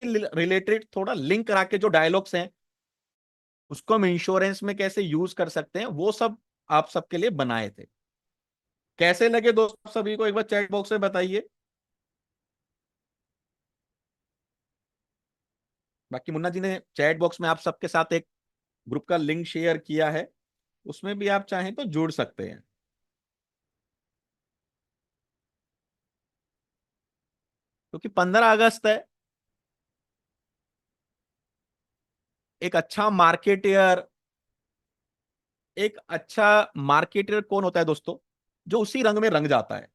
रिलेटेड थोड़ा लिंक करा के जो डायलॉग्स हैं, उसको हम इंश्योरेंस में कैसे यूज कर सकते हैं, वो सब आप सबके लिए बनाए थे। कैसे लगे दोस्तों सभी को, एक बार चैट बॉक्स में बताइए। बाकी मुन्ना जी ने चैट बॉक्स में आप सबके साथ एक ग्रुप का लिंक शेयर किया है, उसमें भी आप चाहें तो जुड़ सकते हैं। क्योंकि 15 अगस्त है, एक अच्छा मार्केटियर, एक अच्छा मार्केटियर कौन होता है दोस्तों? जो उसी रंग में रंग जाता है।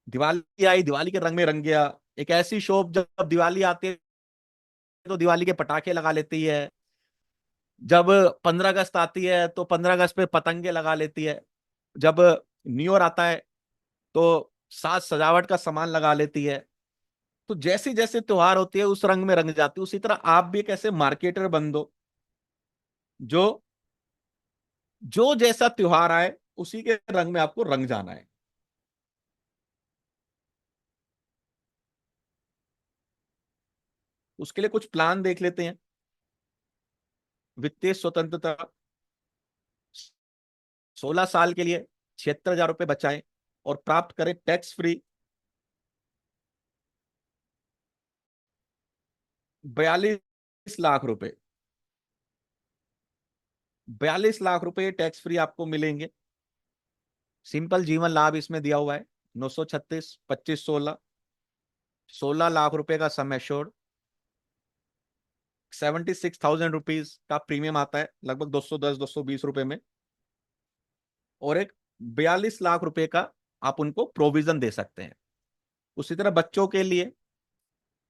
दिवाली आई, दिवाली के रंग में रंग गया। एक ऐसी शॉप जब दिवाली आती है तो दिवाली के पटाखे लगा लेती है, जब 15 अगस्त आती है तो 15 अगस्त पे पतंगे लगा लेती है, जब न्यू ईयर आता है तो साज सजावट का सामान लगा लेती है। तो जैसे जैसे त्योहार होती है उस रंग में रंग जाती है। उसी तरह आप भी एक ऐसे मार्केटर बन दो, जो जो जैसा त्योहार आए उसी के रंग में आपको रंग जाना है। उसके लिए कुछ प्लान देख लेते हैं। वित्तीय स्वतंत्रता, 16 साल के लिए 76,000 रुपये बचाएं और प्राप्त करें टैक्स फ्री 42 लाख रुपए। 42 लाख रुपए टैक्स फ्री आपको मिलेंगे। सिंपल जीवन लाभ इसमें दिया हुआ है, 936, 25, 16, 16 लाख रुपए का सम एश्योर्ड। 76,000 रुपीज का प्रीमियम आता है, लगभग 210-220 रुपए में। और एक 42 लाख रुपए का आप उनको प्रोविजन दे सकते हैं। उसी तरह बच्चों के लिए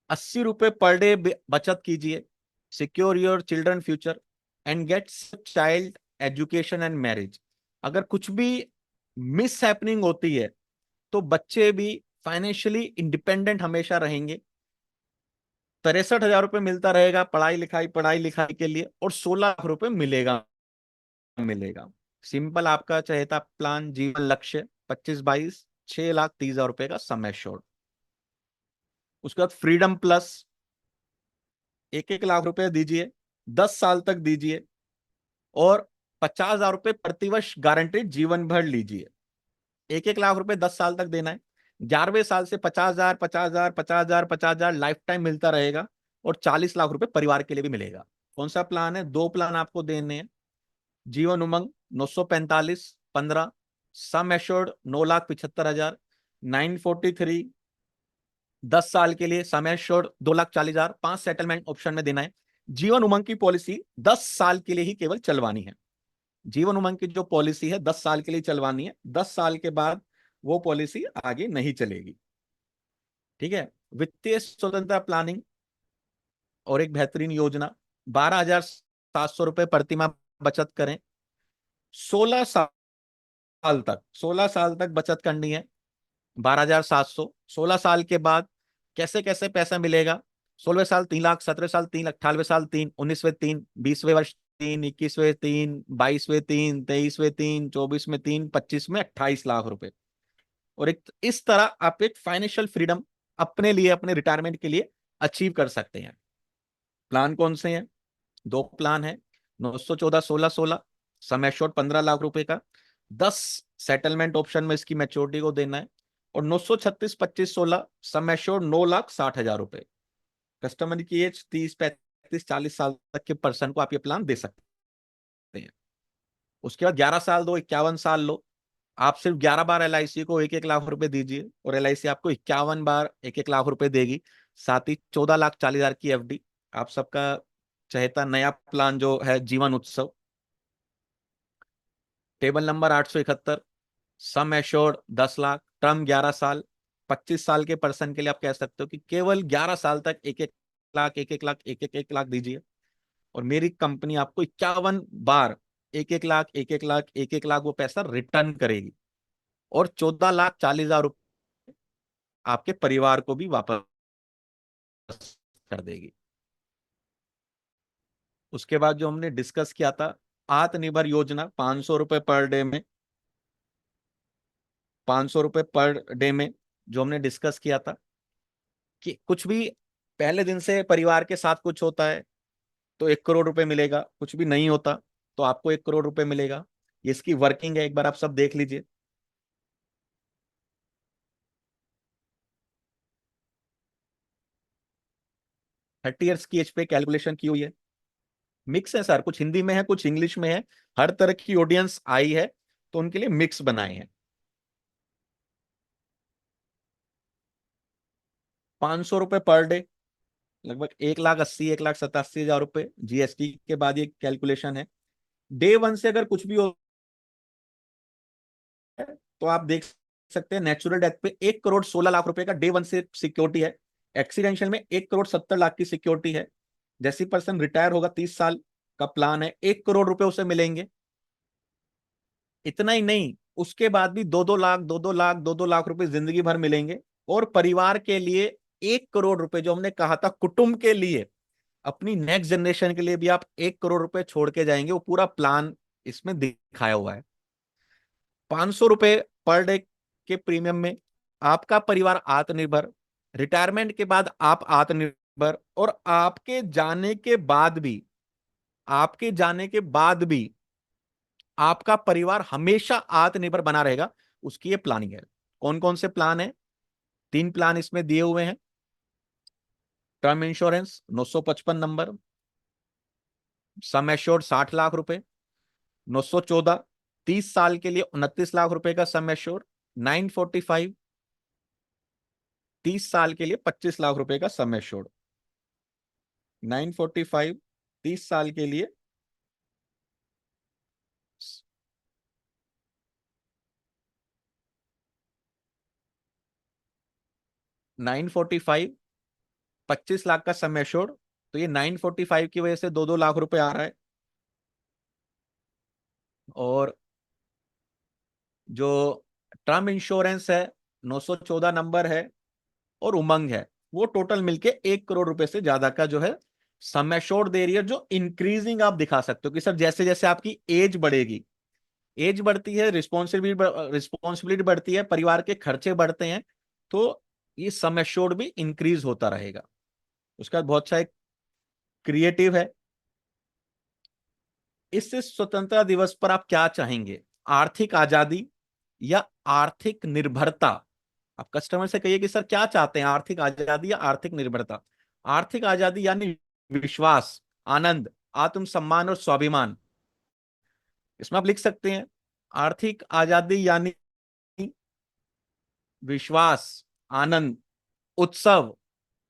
80 रुपए पर डे बचत कीजिए। Secure your children future and get child education and marriage. अगर कुछ भी मिस हैपनिंग होती है तो बच्चे भी फाइनेंशियली इंडिपेंडेंट हमेशा रहेंगे। 63,000 रुपये मिलता रहेगा पढ़ाई लिखाई के लिए, और 16 लाख रुपए मिलेगा मिलेगा। सिंपल आपका चहेता प्लान, जीवन लक्ष्य 25-22, 6,30,000 रुपए का सम एश्योर्ड। उसके बाद फ्रीडम प्लस, 1-1 लाख रुपए दीजिए, 10 साल तक दीजिए, और 50,000 रुपए प्रतिवर्ष गारंटेड जीवन भर लीजिए। 1-1 लाख रुपए 10 साल तक देना है। 11वें साल से 50,000, 50,000, 50,000, 50,000 लाइफ टाइम मिलता रहेगा, और 40 लाख रुपए परिवार के लिए भी मिलेगा। कौन सा प्लान है? 2 प्लान आपको देने हैं। जीवन उमंग 945 15, सम एश्योर्ड 9,75,000, 943 10 साल के लिए, सम एश्योर्ड 2,40,000, 5 सेटलमेंट ऑप्शन में देना है। जीवन उमंग की पॉलिसी 10 साल के लिए ही केवल चलवानी है। जीवन उमंग की जो पॉलिसी है 10 साल के लिए चलवानी है, 10 साल के बाद वो पॉलिसी आगे नहीं चलेगी। ठीक है। वित्तीय स्वतंत्रता प्लानिंग और एक बेहतरीन योजना, 12,700 रुपए प्रतिमाह बचत करें। 16 साल तक बचत करनी है। 12,700, 16 साल के बाद कैसे कैसे पैसा मिलेगा? 16वें साल 3 लाख, 17वें साल 3 लाख, 18वें साल 3, 19वें 3, 20वें वर्ष 3, 21वें 3, 22वें 3, 23वें 3, 24वें 3, 25 में 28 लाख रुपए। और एक इस तरह आप एक फाइनेंशियल फ्रीडम अपने लिए, अपने रिटायरमेंट के लिए अचीव कर सकते हैं। प्लान कौन से हैं? 2 प्लान है। 914-16-16, सम एश्योर्ड 15 लाख रुपए का, 10 सेटलमेंट ऑप्शन में इसकी मैच्योरिटी को देना है। और 936-25-16, सम एश्योर्ड 9,60,000 रुपए। कस्टमर की एज 30, 35, 40 साल तक के पर्सन को आप ये प्लान दे सकते हैं। उसके बाद 11 साल दो, 51 साल लो। आप सिर्फ 11 बार LIC को 1-1 लाख रुपए दीजिए, और LIC आपको 51 बार 1-1 लाख रुपए देगी। साथ ही 14,40,000 की FD। आप सबका चहेता नया प्लान जो है जीवन उत्सव, table number 871, sum assured 10 lakh, term 11 साल। 25 साल के पर्सन के लिए आप कह सकते हो कि केवल 11 साल तक 1-1 लाख, 1-1 लाख, 1-1 लाख दीजिए, और मेरी कंपनी आपको 51 बार 1-1 लाख, 1-1 लाख, 1-1 लाख वो पैसा रिटर्न करेगी, और 14,40,000 रुपए आपके परिवार को भी वापस कर देगी। उसके बाद जो हमने डिस्कस किया था, आत्मनिर्भर योजना 500 रुपए पर डे में, 500 रुपए पर डे में जो हमने डिस्कस किया था कि कुछ भी पहले दिन से परिवार के साथ कुछ होता है तो 1 करोड़ रुपए मिलेगा, कुछ भी नहीं होता तो आपको 1 करोड़ रुपए मिलेगा। ये इसकी वर्किंग है, एक बार आप सब देख लीजिए। 30 ईयर्स की एज पे कैलकुलेशन की हुई है। मिक्स है सर, कुछ हिंदी में है, कुछ इंग्लिश में है। हर तरह की ऑडियंस आई है तो उनके लिए मिक्स बनाए हैं। 500 रुपए पर डे, लगभग 1,80,000, 1,87,000 रुपए GST के बाद ये कैलकुलेशन है। डे वन से अगर कुछ भी हो तो आप देख सकते हैं नेचुरल डेथ पे 1,16,00,000 रुपए का डे वन से सिक्योरिटी है। एक्सीडेंशियल में 1,70,00,000 की सिक्योरिटी है। जैसी पर्सन रिटायर होगा 30 साल का प्लान है, 1 करोड़ रुपए उसे मिलेंगे। इतना ही नहीं, उसके बाद भी 2-2 लाख, 2-2 लाख, 2-2 लाख रुपए जिंदगी भर मिलेंगे। और परिवार के लिए 1 करोड़ रुपए, जो हमने कहा था कुटुंब के लिए, अपनी नेक्स्ट जनरेशन के लिए भी आप 1 करोड़ रुपए छोड़ के जाएंगे, वो पूरा प्लान इसमें दिखाया हुआ है। 500 रुपए पर डे के प्रीमियम में आपका परिवार आत्मनिर्भर, रिटायरमेंट के बाद आप आत्मनिर्भर, और आपके जाने के बाद भी आपका परिवार हमेशा आत्मनिर्भर बना रहेगा, उसकी ये प्लानिंग है। कौन कौन से प्लान है? 3 प्लान इसमें दिए हुए हैं। Term insurance 955 number, sum assured 60 lakh रुपए। 914, 30 साल के लिए 29 लाख रुपए का सम एश्योर्ड। 945, 30 साल के लिए 25 लाख रुपए का सम एश्योर्ड। 945, 30 साल के लिए 945, 25 लाख का सम एश्योर्ड। तो ये 945 की वजह से 2-2 लाख रुपए आ रहा है। और जो टर्म इंश्योरेंस है, 914 नंबर है, और उमंग है, वो टोटल मिलके 1 करोड़ रुपए से ज्यादा का जो है सम एश्योर्ड दे रही है। जो इंक्रीजिंग आप दिखा सकते हो कि सर जैसे जैसे आपकी एज बढ़ेगी, एज बढ़ती है, रिस्पॉन्सिबिलिटी बढ़ती है, परिवार के खर्चे बढ़ते हैं, तो ये सम एश्योर्ड भी इंक्रीज होता रहेगा। उसका बहुत सा एक क्रिएटिव है। इस स्वतंत्रता दिवस पर आप क्या चाहेंगे? आर्थिक आजादी या आर्थिक निर्भरता? आप कस्टमर से कहिए कि सर क्या चाहते हैं, आर्थिक आजादी या आर्थिक निर्भरता? आर्थिक आजादी यानी विश्वास, आनंद, आत्मसम्मान और स्वाभिमान। इसमें आप लिख सकते हैं आर्थिक आजादी यानी विश्वास, आनंद, उत्सव।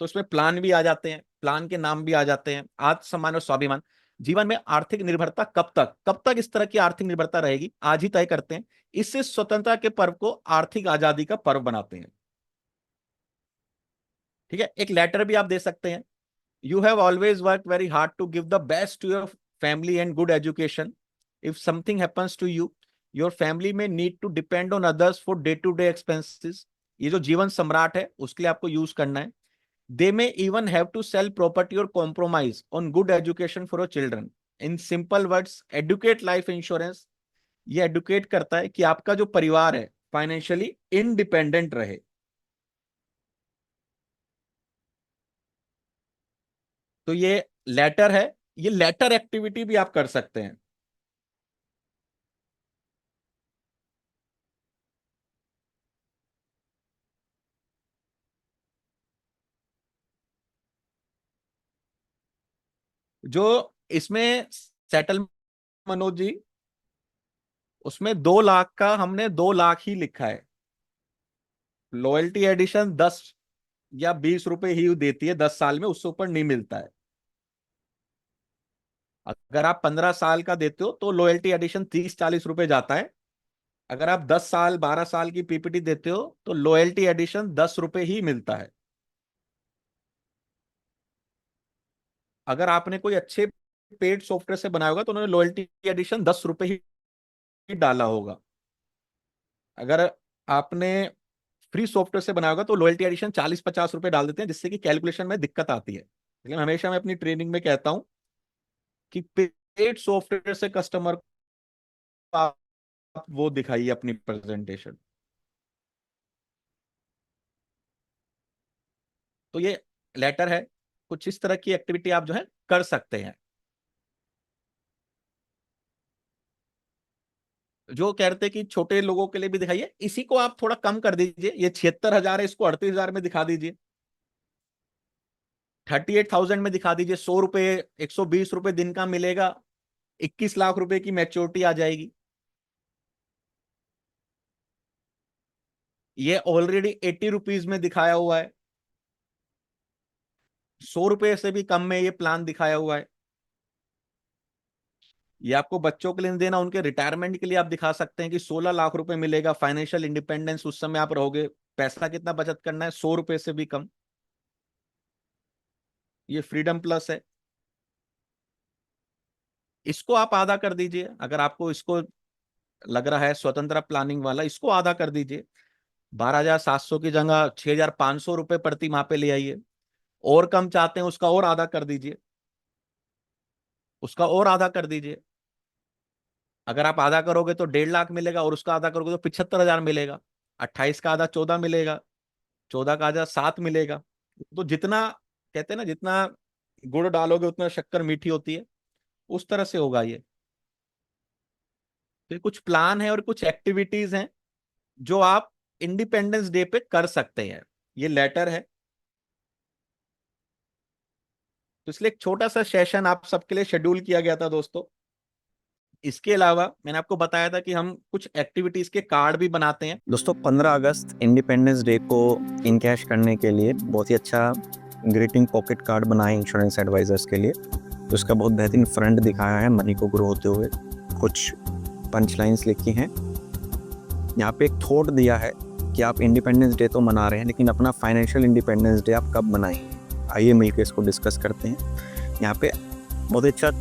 तो इसमें प्लान भी आ जाते हैं, प्लान के नाम भी आ जाते हैं, आत्मसम्मान और स्वाभिमान। जीवन में आर्थिक निर्भरता कब तक इस तरह की आर्थिक निर्भरता रहेगी, आज ही तय करते हैं। इससे स्वतंत्रता के पर्व को आर्थिक आजादी का पर्व बनाते हैं। ठीक है, एक लेटर भी आप दे सकते हैं। You have always work very hard to give the best to your family and good education. If something happens to you, your family may need to depend on others for day to day expenses. ये जो जीवन सम्राट है उसके लिए आपको use करना है। They may even have to sell property or compromise on good education for your children. In simple words, educate life insurance ये एडुकेट करता है कि आपका जो परिवार है फाइनेंशियली इंडिपेंडेंट रहे। तो ये लेटर है, ये लेटर एक्टिविटी भी आप कर सकते हैं। जो इसमें सेटल, मनोज जी, उसमें 2 लाख का हमने 2 लाख ही लिखा है। लॉयल्टी एडिशन 10 या 20 रुपए ही देती है 10 साल में, उससे ऊपर नहीं मिलता है। अगर आप 15 साल का देते हो तो लॉयल्टी एडिशन 30-40 रुपए जाता है। अगर आप 10 साल 12 साल की पीपीटी देते हो तो लॉयल्टी एडिशन 10 रुपए ही मिलता है। अगर आपने कोई अच्छे पेड सॉफ्टवेयर से बनाया होगा तो उन्होंने लॉयल्टी एडिशन 10 रुपए ही डाला होगा। अगर आपने फ्री सॉफ्टवेयर से बनाया होगा तो लॉयल्टी एडिशन 40-50 रुपए डाल देते हैं, जिससे कि कैलकुलेशन में दिक्कत आती है। लेकिन हमेशा मैं अपनी ट्रेनिंग में कहता हूं कि पेड सॉफ्टवेयर से कस्टमर को आप वो दिखाइए अपनी प्रेजेंटेशन। तो ये लेटर है, कुछ इस तरह की एक्टिविटी आप जो है कर सकते हैं। जो कहते हैं कि छोटे लोगों के लिए भी दिखाइए, इसी को आप थोड़ा कम कर दीजिए, ये 76,000 है, इसको 38,000 में दिखा दीजिए, 38,000 में दिखा दीजिए। 100 रुपए, 120 रुपए दिन का मिलेगा, 21 लाख रुपए की मैच्योरिटी आ जाएगी। ये ऑलरेडी 80 रुपीज में दिखाया हुआ है, 100 रुपए से भी कम में ये प्लान दिखाया हुआ है। ये आपको बच्चों के लिए नहीं देना, उनके रिटायरमेंट के लिए आप दिखा सकते हैं कि 16 लाख रुपए मिलेगा, फाइनेंशियल इंडिपेंडेंस उस समय आप रहोगे। पैसा कितना बचत करना है, 100 रुपए से भी कम। ये फ्रीडम प्लस है, इसको आप आधा कर दीजिए। अगर आपको इसको लग रहा है स्वतंत्र प्लानिंग वाला, इसको आधा कर दीजिए। 12,700 की जगह 6,500 रुपए प्रति माह पे ले आइए। और कम चाहते हैं उसका और आधा कर दीजिए, उसका और आधा कर दीजिए। अगर आप आधा करोगे तो 1.5 लाख मिलेगा, और उसका आधा करोगे तो 75,000 मिलेगा। 28 का आधा 14 मिलेगा, 14 का आधा 7 मिलेगा। तो जितना कहते हैं ना, जितना गुड़ डालोगे उतना शक्कर मीठी होती है, उस तरह से होगा ये। तो कुछ प्लान है और कुछ एक्टिविटीज हैं जो आप इंडिपेंडेंस डे पे कर सकते हैं। ये लेटर है, तो इसलिए एक छोटा सा सेशन आप सबके लिए शेड्यूल किया गया था दोस्तों। इसके अलावा मैंने आपको बताया था कि हम कुछ एक्टिविटीज के कार्ड भी बनाते हैं। दोस्तों 15 अगस्त इंडिपेंडेंस डे को इन कैश करने के लिए बहुत ही अच्छा ग्रीटिंग पॉकेट कार्ड बनाए इंश्योरेंस एडवाइजर्स के लिए। तो इसका बहुत बेहतरीन फ्रंट दिखाया है मनी को ग्रो होते हुए, कुछ पंच लाइन्स लिखी हैं। यहाँ पे एक थॉट दिया है कि आप इंडिपेंडेंस डे तो मना रहे हैं, लेकिन अपना फाइनेंशियल इंडिपेंडेंस डे आप कब मनाएंगे। आइए मिलकर इसको डिस्कस करते हैं। यहाँ पे बहुत अच्छा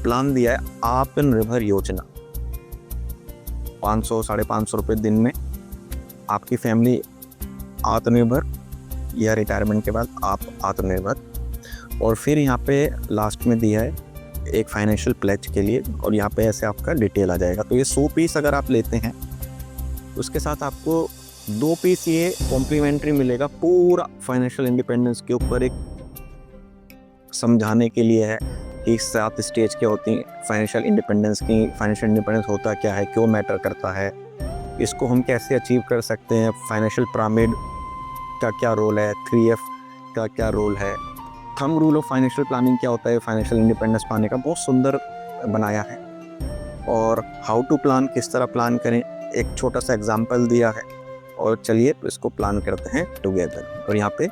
प्लान दिया है, आत्मनिर्भर योजना। 500 550 रुपये दिन में आपकी फैमिली आत्मनिर्भर, या रिटायरमेंट के बाद आप आत्मनिर्भर। और फिर यहाँ पे लास्ट में दिया है एक फाइनेंशियल प्लेज के लिए, और यहाँ पे ऐसे आपका डिटेल आ जाएगा। तो ये 100 पीस अगर आप लेते हैं, उसके साथ आपको 2 पीस ये कॉम्प्लीमेंट्री मिलेगा। पूरा फाइनेंशियल इंडिपेंडेंस के ऊपर एक समझाने के लिए है कि 7 स्टेज क्या होती हैं फाइनेंशियल इंडिपेंडेंस की, फाइनेंशियल इंडिपेंडेंस होता क्या है, क्यों मैटर करता है, इसको हम कैसे अचीव कर सकते हैं, फाइनेंशियल पिरामिड का क्या रोल है, 3F का क्या रोल है, thumb rule of financial planning क्या होता है, फाइनेंशियल इंडिपेंडेंस पाने का बहुत सुंदर बनाया है। और हाउ टू प्लान, किस तरह प्लान करें, एक छोटा सा एग्जाम्पल दिया है। और चलिए इसको प्लान करते हैं टुगेदर। और यहाँ पे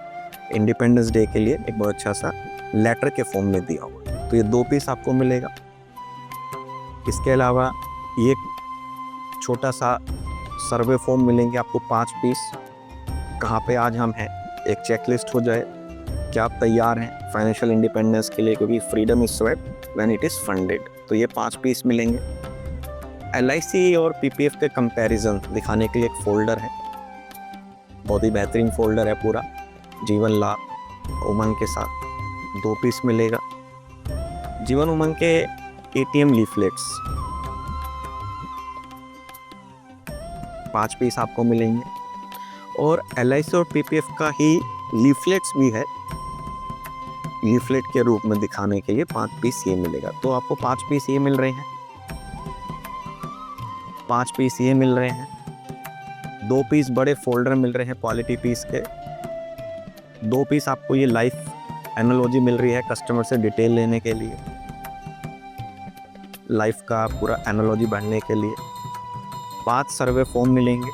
इंडिपेंडेंस डे के लिए एक बहुत अच्छा सा लेटर के फॉर्म में दिया हुआ। तो ये 2 पीस आपको मिलेगा। इसके अलावा ये छोटा सा सर्वे फॉर्म मिलेंगे आपको 5 पीस। कहाँ पे आज हम हैं, एक चेकलिस्ट हो जाए, क्या आप तैयार हैं फाइनेंशियल इंडिपेंडेंस के लिए, क्योंकि freedom is swept when it is funded. तो ये 5 पीस मिलेंगे। LIC और PPF के कंपैरिजन दिखाने के लिए एक फोल्डर है, बहुत ही बेहतरीन फोल्डर है पूरा, जीवन लाभ उमंग के साथ 2 पीस मिलेगा। जीवन उमंग के ATM लीफलेट्स 5 पीस आपको मिलेंगे। और LIC और PPF का ही लीफलेट्स भी है, लीफलेट के रूप में दिखाने के लिए 5 पीस ये मिलेगा। तो आपको 5 पीस ये मिल रहे हैं, 5 पीस ये मिल रहे हैं, 2 पीस बड़े फोल्डर मिल रहे हैं क्वालिटी पीस के, 2 पीस आपको ये लाइफ एनालॉजी मिल रही है कस्टमर से डिटेल लेने के लिए, लाइफ का पूरा एनालॉजी बढ़ने के लिए। 5 सर्वे फॉर्म मिलेंगे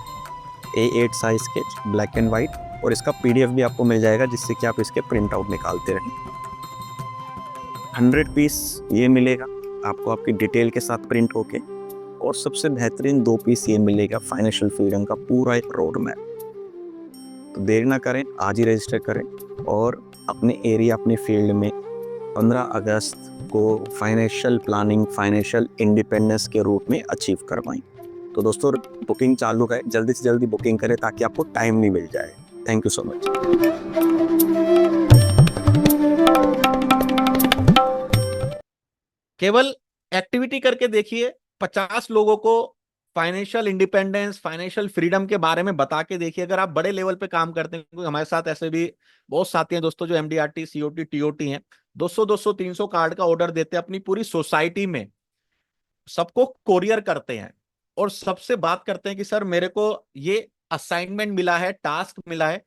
A8 साइज के, ब्लैक एंड वाइट। और इसका PDF भी आपको मिल जाएगा, जिससे कि आप इसके प्रिंट आउट निकालते रहें। 100 पीस ये मिलेगा आपको आपकी डिटेल के साथ प्रिंट होके। और सबसे बेहतरीन 2 पीस ये मिलेगा फाइनेंशियल फ्रीडम का पूरा एक रोड मैप। तो देर ना करें, आज ही रजिस्टर करें और अपने एरिया, अपने फील्ड में 15 अगस्त को फाइनेंशियल प्लानिंग, फाइनेंशियल इंडिपेंडेंस के रूप में अचीव करवाएं। तो दोस्तों बुकिंग चालू है, जल्दी से जल्दी बुकिंग करें ताकि आपको टाइम नहीं मिल जाए। Thank you so much. केवल एक्टिविटी करके देखिए, 50 लोगों को फाइनेंशियल इंडिपेंडेंस, फाइनेंशियल फ्रीडम के बारे में बता के देखिए। अगर आप बड़े लेवल पे काम करते हैं, क्योंकि हमारे साथ ऐसे भी बहुत साथी हैं दोस्तों जो MDRT, COT, TOT हैं, 200 300 कार्ड का ऑर्डर देते हैं अपनी पूरी सोसाइटी में, सबको कोरियर करते हैं और सबसे बात करते हैं कि सर मेरे को ये असाइनमेंट मिला है, टास्क मिला है,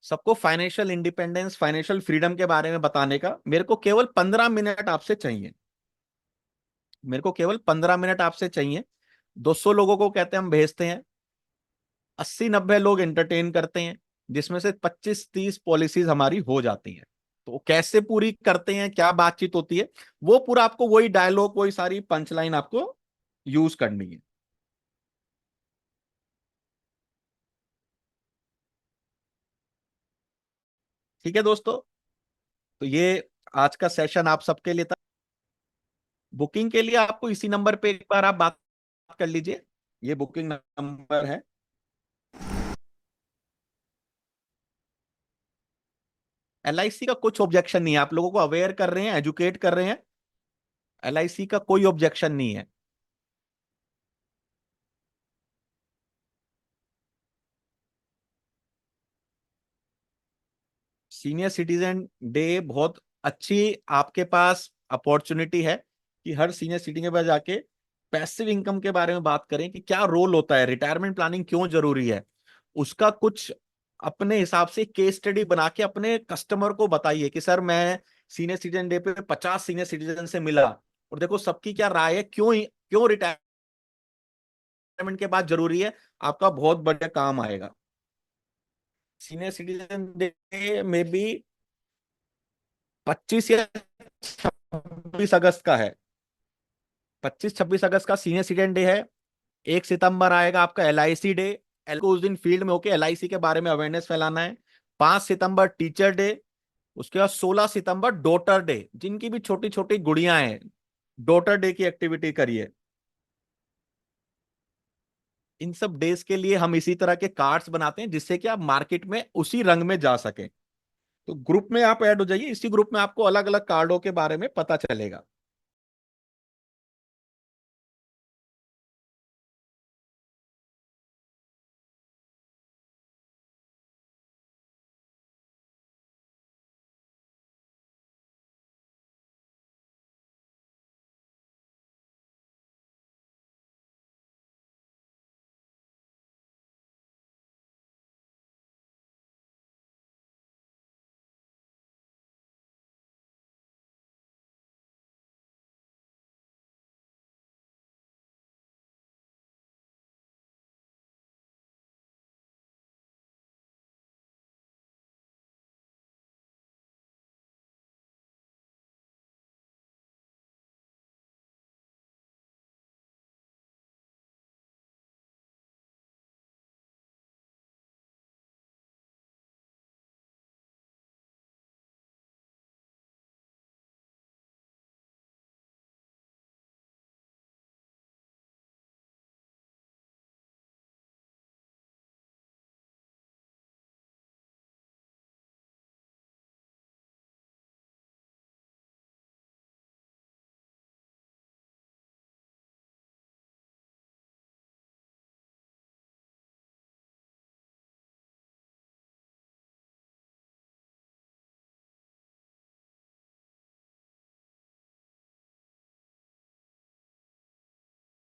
सबको फाइनेंशियल इंडिपेंडेंस, फाइनेंशियल फ्रीडम के बारे में बताने का। मेरे को केवल 15 मिनट आपसे चाहिए, मेरे को केवल 15 मिनट आपसे चाहिए। 200 लोगों को कहते हैं हम भेजते हैं, 80-90 लोग एंटरटेन करते हैं, जिसमें से 25-30 पॉलिसीज हमारी हो जाती हैं। तो कैसे पूरी करते हैं, क्या बातचीत होती है, वो पूरा आपको वही डायलॉग, वही सारी पंचलाइन आपको यूज करनी है। ठीक है दोस्तों, तो ये आज का सेशन आप सबके लिए था। बुकिंग के लिए आपको इसी नंबर पे एक बार आप बात कर लीजिए, ये बुकिंग नंबर है। LIC का कुछ ऑब्जेक्शन नहीं है, आप लोगों को अवेयर कर रहे हैं, एजुकेट कर रहे हैं, LIC का कोई ऑब्जेक्शन नहीं है। सीनियर सिटीजन डे बहुत अच्छी आपके पास अपॉर्चुनिटी है कि हर सीनियर सिटीजन के पास जाके पैसिव इनकम के बारे में बात करें कि क्या रोल होता है, रिटायरमेंट प्लानिंग क्यों जरूरी है, उसका कुछ अपने हिसाब से केस स्टडी बना के अपने कस्टमर को बताइए कि सर मैं सीनियर सिटीजन डे पे 50 सीनियर सिटीजन से मिला और देखो सबकी क्या राय है, क्यों क्यों रिटायरमेंट के बाद जरूरी है, आपका बहुत बड़ा काम आएगा। सीनियर सिटीजन डे में भी 25 या 26 अगस्त का है। 25-26 अगस्त का सीनियर सिटीजन डे है। 1 सितंबर आएगा आपका LIC डे। एल को उस दिन फील्ड में होकर LIC के बारे में अवेयरनेस फैलाना है। 5 सितंबर टीचर डे। उसके बाद 16 सितंबर डॉटर डे, जिनकी भी छोटी छोटी गुड़ियां हैं, डॉटर डे की एक्टिविटी करिए। इन सब डेज के लिए हम इसी तरह के कार्ड्स बनाते हैं, जिससे कि आप मार्केट में उसी रंग में जा सकें। तो ग्रुप में आप ऐड हो जाइए, इसी ग्रुप में आपको अलग अलग कार्डों के बारे में पता चलेगा।